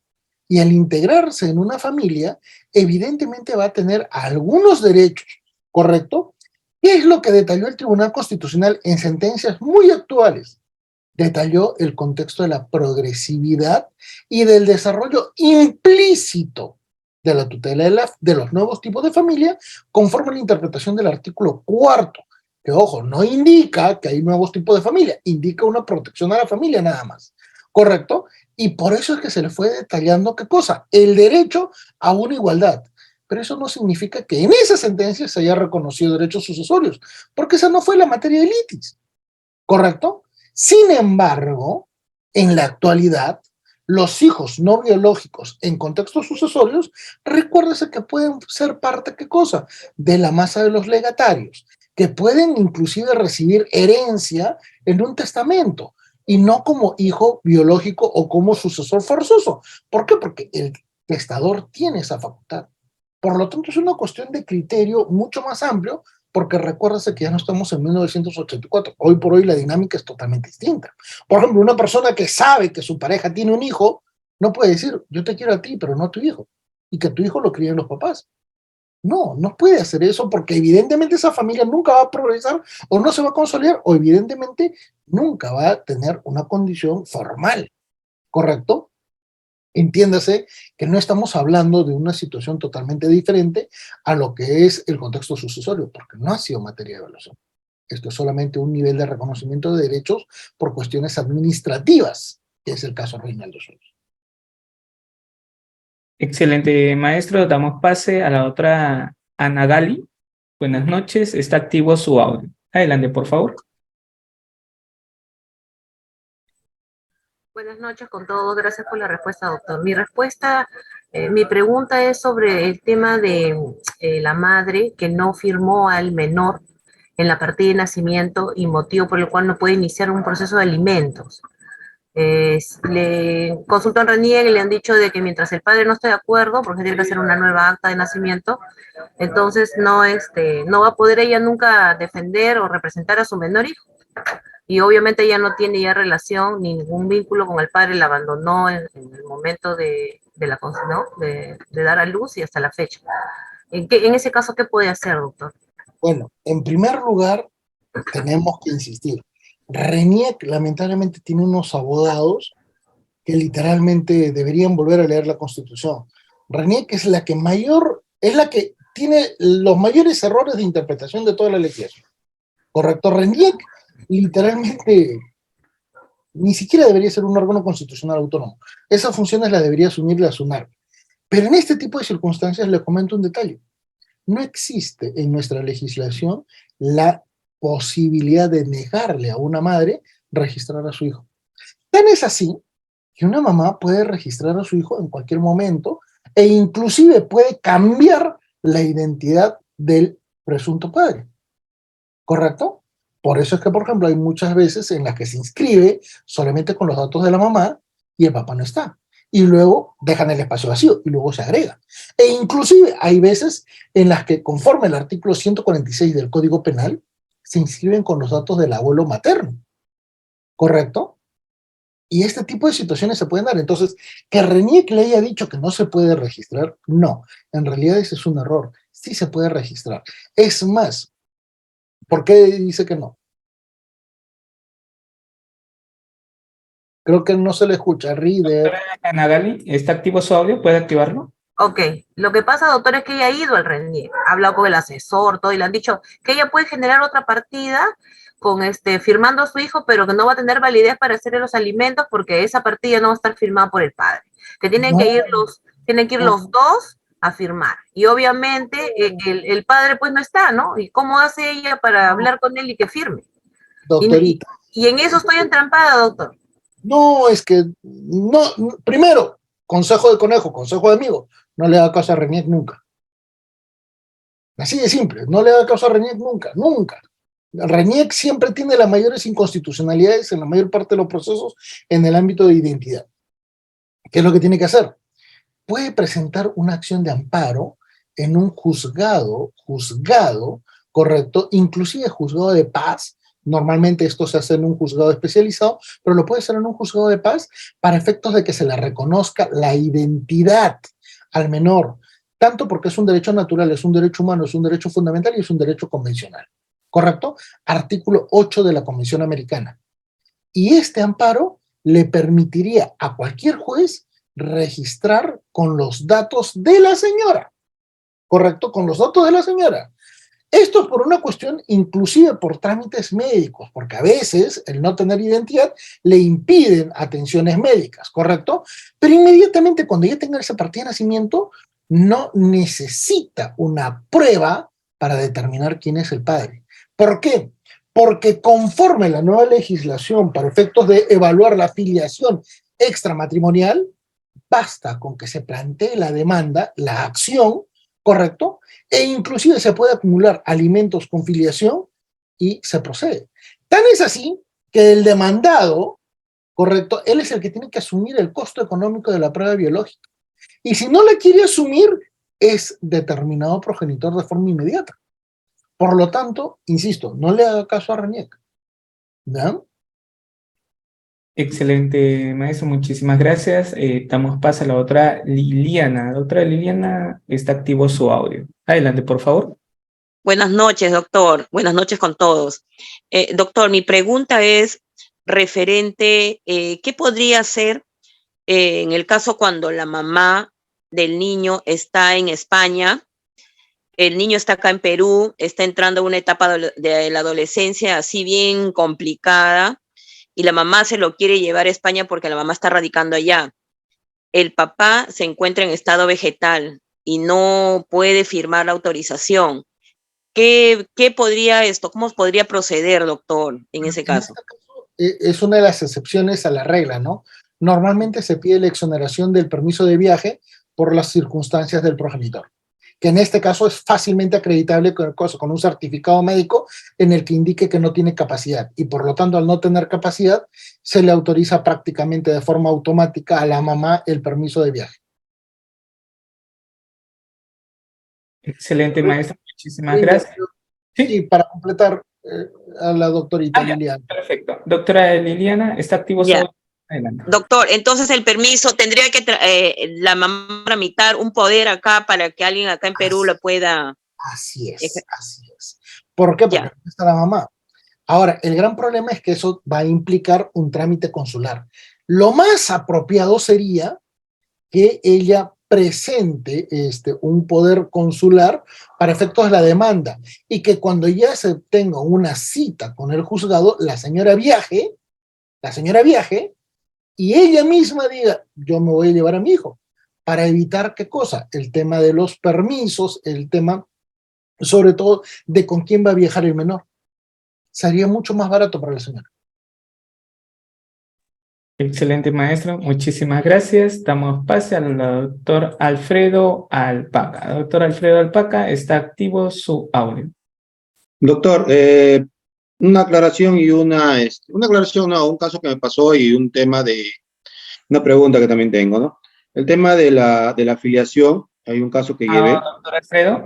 Y al integrarse en una familia, evidentemente va a tener algunos derechos, ¿correcto? ¿Qué es lo que detalló el Tribunal Constitucional en sentencias muy actuales? Detalló el contexto de la progresividad y del desarrollo implícito de la tutela de los nuevos tipos de familia, conforme a la interpretación del artículo 4, que, ojo, no indica que hay nuevos tipos de familia, indica una protección a la familia nada más, ¿correcto? Y por eso es que se le fue detallando qué cosa, el derecho a una igualdad. Pero eso no significa que en esa sentencia se haya reconocido derechos sucesorios, porque esa no fue la materia de litis, ¿correcto? Sin embargo, en la actualidad, los hijos no biológicos en contextos sucesorios, recuérdese que pueden ser parte, ¿qué cosa? De la masa de los legatarios, que pueden inclusive recibir herencia en un testamento, y no como hijo biológico o como sucesor forzoso. ¿Por qué? Porque el testador tiene esa facultad. Por lo tanto, es una cuestión de criterio mucho más amplio, porque recuérdese que ya no estamos en 1984. Hoy por hoy la dinámica es totalmente distinta. Por ejemplo, una persona que sabe que su pareja tiene un hijo, no puede decir, yo te quiero a ti, pero no a tu hijo, y que tu hijo lo críen los papás. No, no puede hacer eso, porque evidentemente esa familia nunca va a progresar o no se va a consolidar, o evidentemente nunca va a tener una condición formal, ¿correcto? Entiéndase que no estamos hablando de una situación totalmente diferente a lo que es el contexto sucesorio, porque no ha sido materia de evaluación. Esto es solamente un nivel de reconocimiento de derechos por cuestiones administrativas, que es el caso Reinaldo Suárez. Excelente, maestro. Damos pase a la otra Ana Gali. Buenas noches. Está activo su audio. Adelante, por favor. Buenas noches con todos, gracias por la respuesta, doctor. Mi pregunta es sobre el tema de la madre que no firmó al menor en la partida de nacimiento y motivo por el cual no puede iniciar un proceso de alimentos. Le consultan RENIEC y le han dicho de que mientras el padre no esté de acuerdo, porque tiene que hacer una nueva acta de nacimiento, entonces no va a poder ella nunca defender o representar a su menor hijo. Y obviamente ella no tiene ya relación ni ningún vínculo con el padre, la abandonó en el momento ¿no? de dar a luz y hasta la fecha. En ese caso, ¿qué puede hacer, doctor? Bueno, en primer lugar, tenemos que insistir. RENIEC lamentablemente tiene unos abogados que literalmente deberían volver a leer la Constitución. RENIEC es la que tiene los mayores errores de interpretación de toda la legislación. ¿Correcto? RENIEC literalmente ni siquiera debería ser un órgano constitucional autónomo. Esas funciones las debería asumir la SUNAR. Pero en este tipo de circunstancias le comento un detalle. No existe en nuestra legislación la posibilidad de negarle a una madre registrar a su hijo. Tan es así que una mamá puede registrar a su hijo en cualquier momento e inclusive puede cambiar la identidad del presunto padre. ¿Correcto? Por eso es que, por ejemplo, hay muchas veces en las que se inscribe solamente con los datos de la mamá y el papá no está. Y luego dejan el espacio vacío y luego se agrega. E inclusive hay veces en las que, conforme el artículo 146 del Código Penal, se inscriben con los datos del abuelo materno. ¿Correcto? Y este tipo de situaciones se pueden dar. Entonces, que RENIEC le haya dicho que no se puede registrar, no. En realidad ese es un error. Sí se puede registrar. Es más, ¿por qué dice que no? Creo que no se le escucha. Reader. Ana Gali, ¿está activo su audio? ¿Puede activarlo? Ok, lo que pasa, doctor, es que ella ha ido al RENIEC, ha hablado con el asesor, todo, y le han dicho que ella puede generar otra partida con firmando a su hijo, pero que no va a tener validez para hacer los alimentos porque esa partida no va a estar firmada por el padre, que tienen que ir los dos a firmar. Y obviamente el padre pues no está, ¿no? ¿Y cómo hace ella para hablar con él y que firme? Doctorita. Y en eso estoy entrampada, doctor. No, es que, no, primero, consejo de conejo, consejo de amigo, no le haga caso a RENIEC nunca. Así de simple, no le haga caso a RENIEC nunca, nunca. RENIEC siempre tiene las mayores inconstitucionalidades en la mayor parte de los procesos en el ámbito de identidad. ¿Qué es lo que tiene que hacer? Puede presentar una acción de amparo en un juzgado, correcto, inclusive juzgado de paz. Normalmente esto se hace en un juzgado especializado, pero lo puede hacer en un juzgado de paz para efectos de que se le reconozca la identidad al menor, tanto porque es un derecho natural, es un derecho humano, es un derecho fundamental y es un derecho convencional. ¿Correcto? Artículo 8 de la Convención Americana. Y este amparo le permitiría a cualquier juez registrar con los datos de la señora. ¿Correcto? Con los datos de la señora. Esto es por una cuestión inclusive por trámites médicos, porque a veces el no tener identidad le impiden atenciones médicas, ¿correcto? Pero inmediatamente cuando ella tenga esa partida de nacimiento, no necesita una prueba para determinar quién es el padre. ¿Por qué? Porque conforme la nueva legislación para efectos de evaluar la filiación extramatrimonial, basta con que se plantee la demanda, la acción, ¿correcto? E inclusive se puede acumular alimentos con filiación y se procede. Tan es así que el demandado, ¿correcto? Él es el que tiene que asumir el costo económico de la prueba biológica. Y si no la quiere asumir, es determinado progenitor de forma inmediata. Por lo tanto, insisto, no le haga caso a RENIEC. ¿No? Excelente, maestro, muchísimas gracias. Damos paso a la otra Liliana. La otra Liliana, está activo su audio. Adelante, por favor. Buenas noches, doctor. Buenas noches con todos. Doctor, mi pregunta es referente, ¿qué podría hacer en el caso cuando la mamá del niño está en España, el niño está acá en Perú, está entrando a una etapa de la adolescencia así bien complicada, y la mamá se lo quiere llevar a España porque la mamá está radicando allá. El papá se encuentra en estado vegetal y no puede firmar la autorización. ¿Qué podría esto? ¿Cómo podría proceder, doctor, en ese En caso? este caso, es una de las excepciones a la regla, ¿no? Normalmente se pide la exoneración del permiso de viaje por las circunstancias del progenitor, que en este caso es fácilmente acreditable con un certificado médico en el que indique que no tiene capacidad, y por lo tanto, al no tener capacidad, se le autoriza prácticamente de forma automática a la mamá el permiso de viaje. Excelente, maestra. Muchísimas Sí, gracias. sí, Sí. para completar a la doctorita Ya, Liliana. perfecto. Doctora Liliana, está activo su Ya. audio. Adelante. Doctor, entonces el permiso tendría que la mamá tramitar un poder acá para que alguien acá en Perú Así, lo pueda. así es, así es. ¿Por qué? Porque Ya. no está la mamá. Ahora, el gran problema es que eso va a implicar un trámite consular. Lo más apropiado sería que ella presente un poder consular para efectos de la demanda, y que cuando ya se tenga una cita con el juzgado, la señora viaje, y ella misma diga, yo me voy a llevar a mi hijo, para evitar qué cosa, el tema de los permisos, el tema sobre todo de con quién va a viajar el menor. Sería mucho más barato para la señora. Excelente, maestro. Muchísimas gracias. Damos pase al doctor Alfredo Alpaca. Doctor Alfredo Alpaca, está activo su audio. Doctor, una aclaración y una aclaración, no, un caso que me pasó y un tema de, una pregunta que también tengo, ¿no? El tema de la afiliación, hay un caso que llevé. Doctor Alfredo,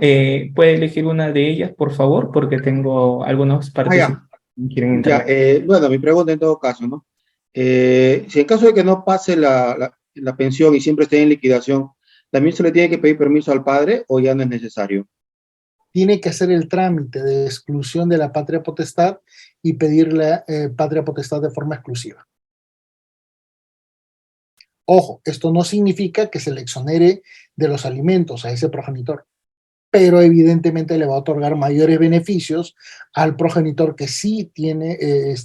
¿puede elegir una de ellas, por favor? Porque tengo algunos participantes que quieren entrar. Bueno, mi pregunta en todo caso, ¿no? Si en caso de que no pase la pensión y siempre esté en liquidación, ¿también se le tiene que pedir permiso al padre o ya no es necesario? Tiene que hacer el trámite de exclusión de la patria potestad y pedir la patria potestad de forma exclusiva. Ojo, esto no significa que se le exonere de los alimentos a ese progenitor, pero evidentemente le va a otorgar mayores beneficios al progenitor que sí tiene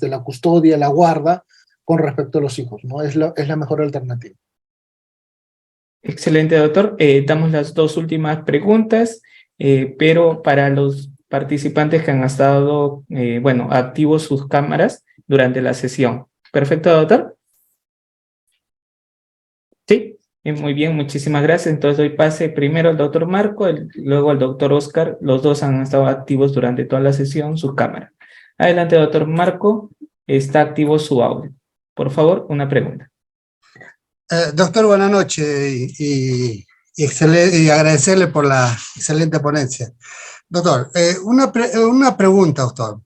la custodia, la guarda con respecto a los hijos, ¿no? Es la mejor alternativa. Excelente, doctor. Damos las dos últimas preguntas, pero para los participantes que han estado, activos sus cámaras durante la sesión. ¿Perfecto, doctor? Sí, muy bien, muchísimas gracias. Entonces doy pase primero al doctor Marco, luego al doctor Oscar. Los dos han estado activos durante toda la sesión, su cámara. Adelante, doctor Marco, está activo su audio. Por favor, una pregunta. Doctor, buenas noches y agradecerle por la excelente ponencia. Doctor, una pregunta, doctor.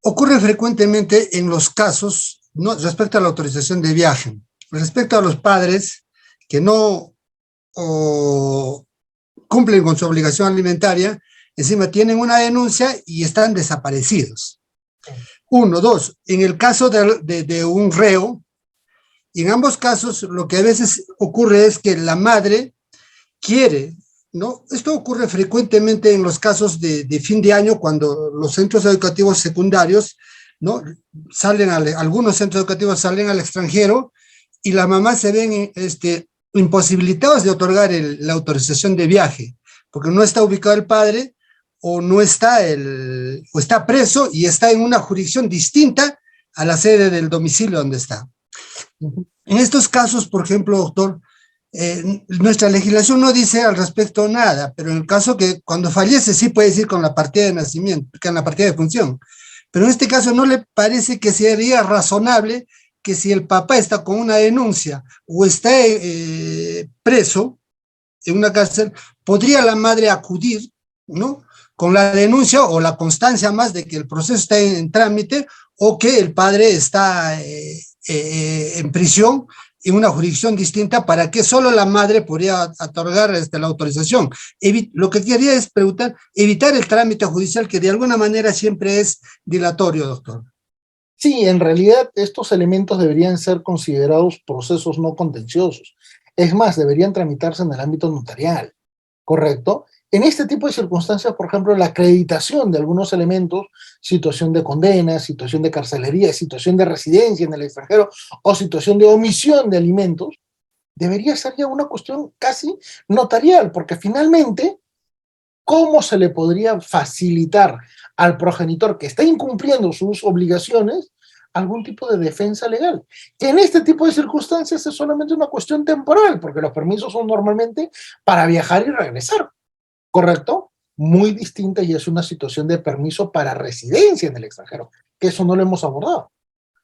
Ocurre frecuentemente en los casos, ¿no?, respecto a la autorización de viaje, respecto a los padres que no cumplen con su obligación alimentaria, encima tienen una denuncia y están desaparecidos. Uno, dos, en el caso de un reo, y en ambos casos lo que a veces ocurre es que la madre quiere, ¿no? Esto ocurre frecuentemente en los casos de fin de año, cuando los centros educativos secundarios, ¿no?, algunos centros educativos salen al extranjero y la mamá se ven imposibilitados de otorgar la autorización de viaje, porque no está ubicado el padre o no está o está preso y está en una jurisdicción distinta a la sede del domicilio donde está. En estos casos, por ejemplo, doctor, nuestra legislación no dice al respecto nada, pero en el caso que cuando fallece sí puede decir con la partida de nacimiento, con la partida de función. Pero en este caso no le parece que sería razonable que si el papá está con una denuncia o está preso en una cárcel, podría la madre acudir, ¿no?, con la denuncia o la constancia más de que el proceso está en trámite o que el padre está en prisión en una jurisdicción distinta, para que solo la madre podría otorgar la autorización. Lo que quería es preguntar, evitar el trámite judicial, que de alguna manera siempre es dilatorio, doctor. Sí, en realidad estos elementos deberían ser considerados procesos no contenciosos. Es más, deberían tramitarse en el ámbito notarial, ¿correcto? En este tipo de circunstancias, por ejemplo, la acreditación de algunos elementos, situación de condena, situación de carcelería, situación de residencia en el extranjero o situación de omisión de alimentos, debería ser ya una cuestión casi notarial, porque finalmente, ¿cómo se le podría facilitar al progenitor que está incumpliendo sus obligaciones algún tipo de defensa legal? Que en este tipo de circunstancias es solamente una cuestión temporal, porque los permisos son normalmente para viajar y regresar, ¿correcto? Muy distinta y es una situación de permiso para residencia en el extranjero, que eso no lo hemos abordado.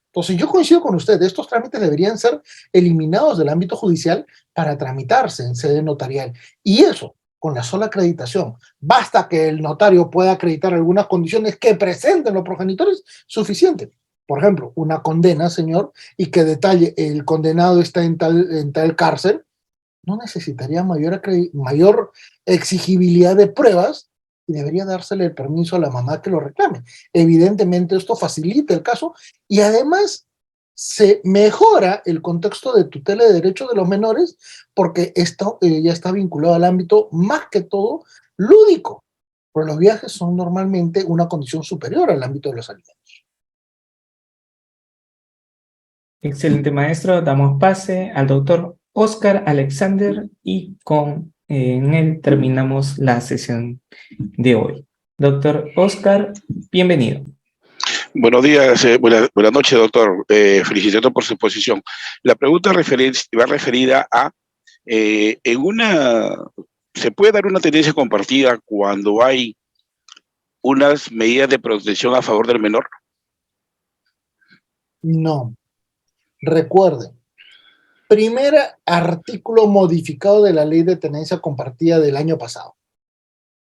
Entonces yo coincido con usted, estos trámites deberían ser eliminados del ámbito judicial para tramitarse en sede notarial. Y eso, con la sola acreditación, basta que el notario pueda acreditar algunas condiciones que presenten los progenitores, suficiente. Por ejemplo, una condena, señor, y que detalle el condenado está en tal cárcel, no necesitaría mayor exigibilidad de pruebas y debería dársele el permiso a la mamá que lo reclame. Evidentemente esto facilita el caso y además se mejora el contexto de tutela de derechos de los menores porque esto ya está vinculado al ámbito más que todo lúdico, pero los viajes son normalmente una condición superior al ámbito de los alimentos. Excelente, maestro. Damos pase al doctor Oscar Alexander y en él terminamos la sesión de hoy. Doctor Oscar, bienvenido. Buenos días, buenas noches, doctor. Felicitaciones por su exposición. La pregunta va referida a, ¿se puede dar una tenencia compartida cuando hay unas medidas de protección a favor del menor? No. Recuerden, primer artículo modificado de la ley de tenencia compartida del año pasado.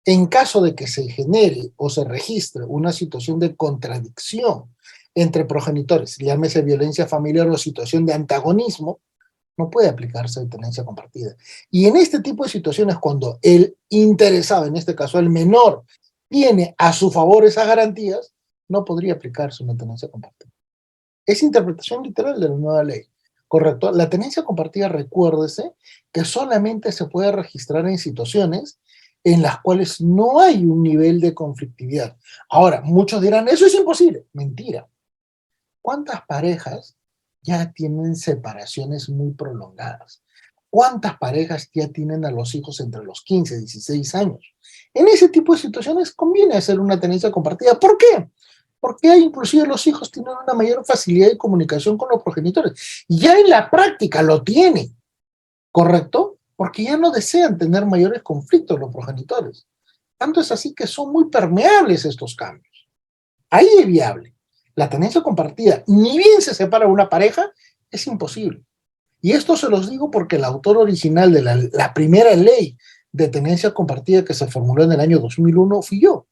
En caso de que se genere o se registre una situación de contradicción entre progenitores, llámese violencia familiar o situación de antagonismo, no puede aplicarse la tenencia compartida. Y en este tipo de situaciones, cuando el interesado, en este caso el menor, tiene a su favor esas garantías, no podría aplicarse una tenencia compartida. Es interpretación literal de la nueva ley, ¿correcto? La tenencia compartida, recuérdese, que solamente se puede registrar en situaciones en las cuales no hay un nivel de conflictividad. Ahora, muchos dirán, eso es imposible. Mentira. ¿Cuántas parejas ya tienen separaciones muy prolongadas? ¿Cuántas parejas ya tienen a los hijos entre los 15 y 16 años? En ese tipo de situaciones conviene hacer una tenencia compartida. ¿Por qué? Porque inclusive los hijos tienen una mayor facilidad de comunicación con los progenitores. Ya en la práctica lo tienen, ¿correcto? Porque ya no desean tener mayores conflictos los progenitores. Tanto es así que son muy permeables estos cambios. Ahí es viable. La tenencia compartida, ni bien se separa una pareja, es imposible. Y esto se los digo porque el autor original de la primera ley de tenencia compartida que se formuló en el año 2001 fui yo.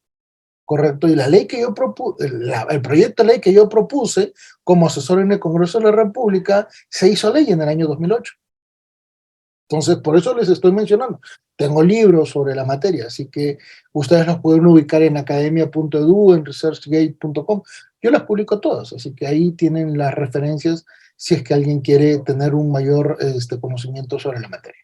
Correcto, y la ley que yo el proyecto de ley que yo propuse como asesor en el Congreso de la República se hizo ley en el año 2008. Entonces, por eso les estoy mencionando. Tengo libros sobre la materia, así que ustedes los pueden ubicar en academia.edu, en researchgate.com. Yo las publico todas, así que ahí tienen las referencias si es que alguien quiere tener un mayor conocimiento sobre la materia.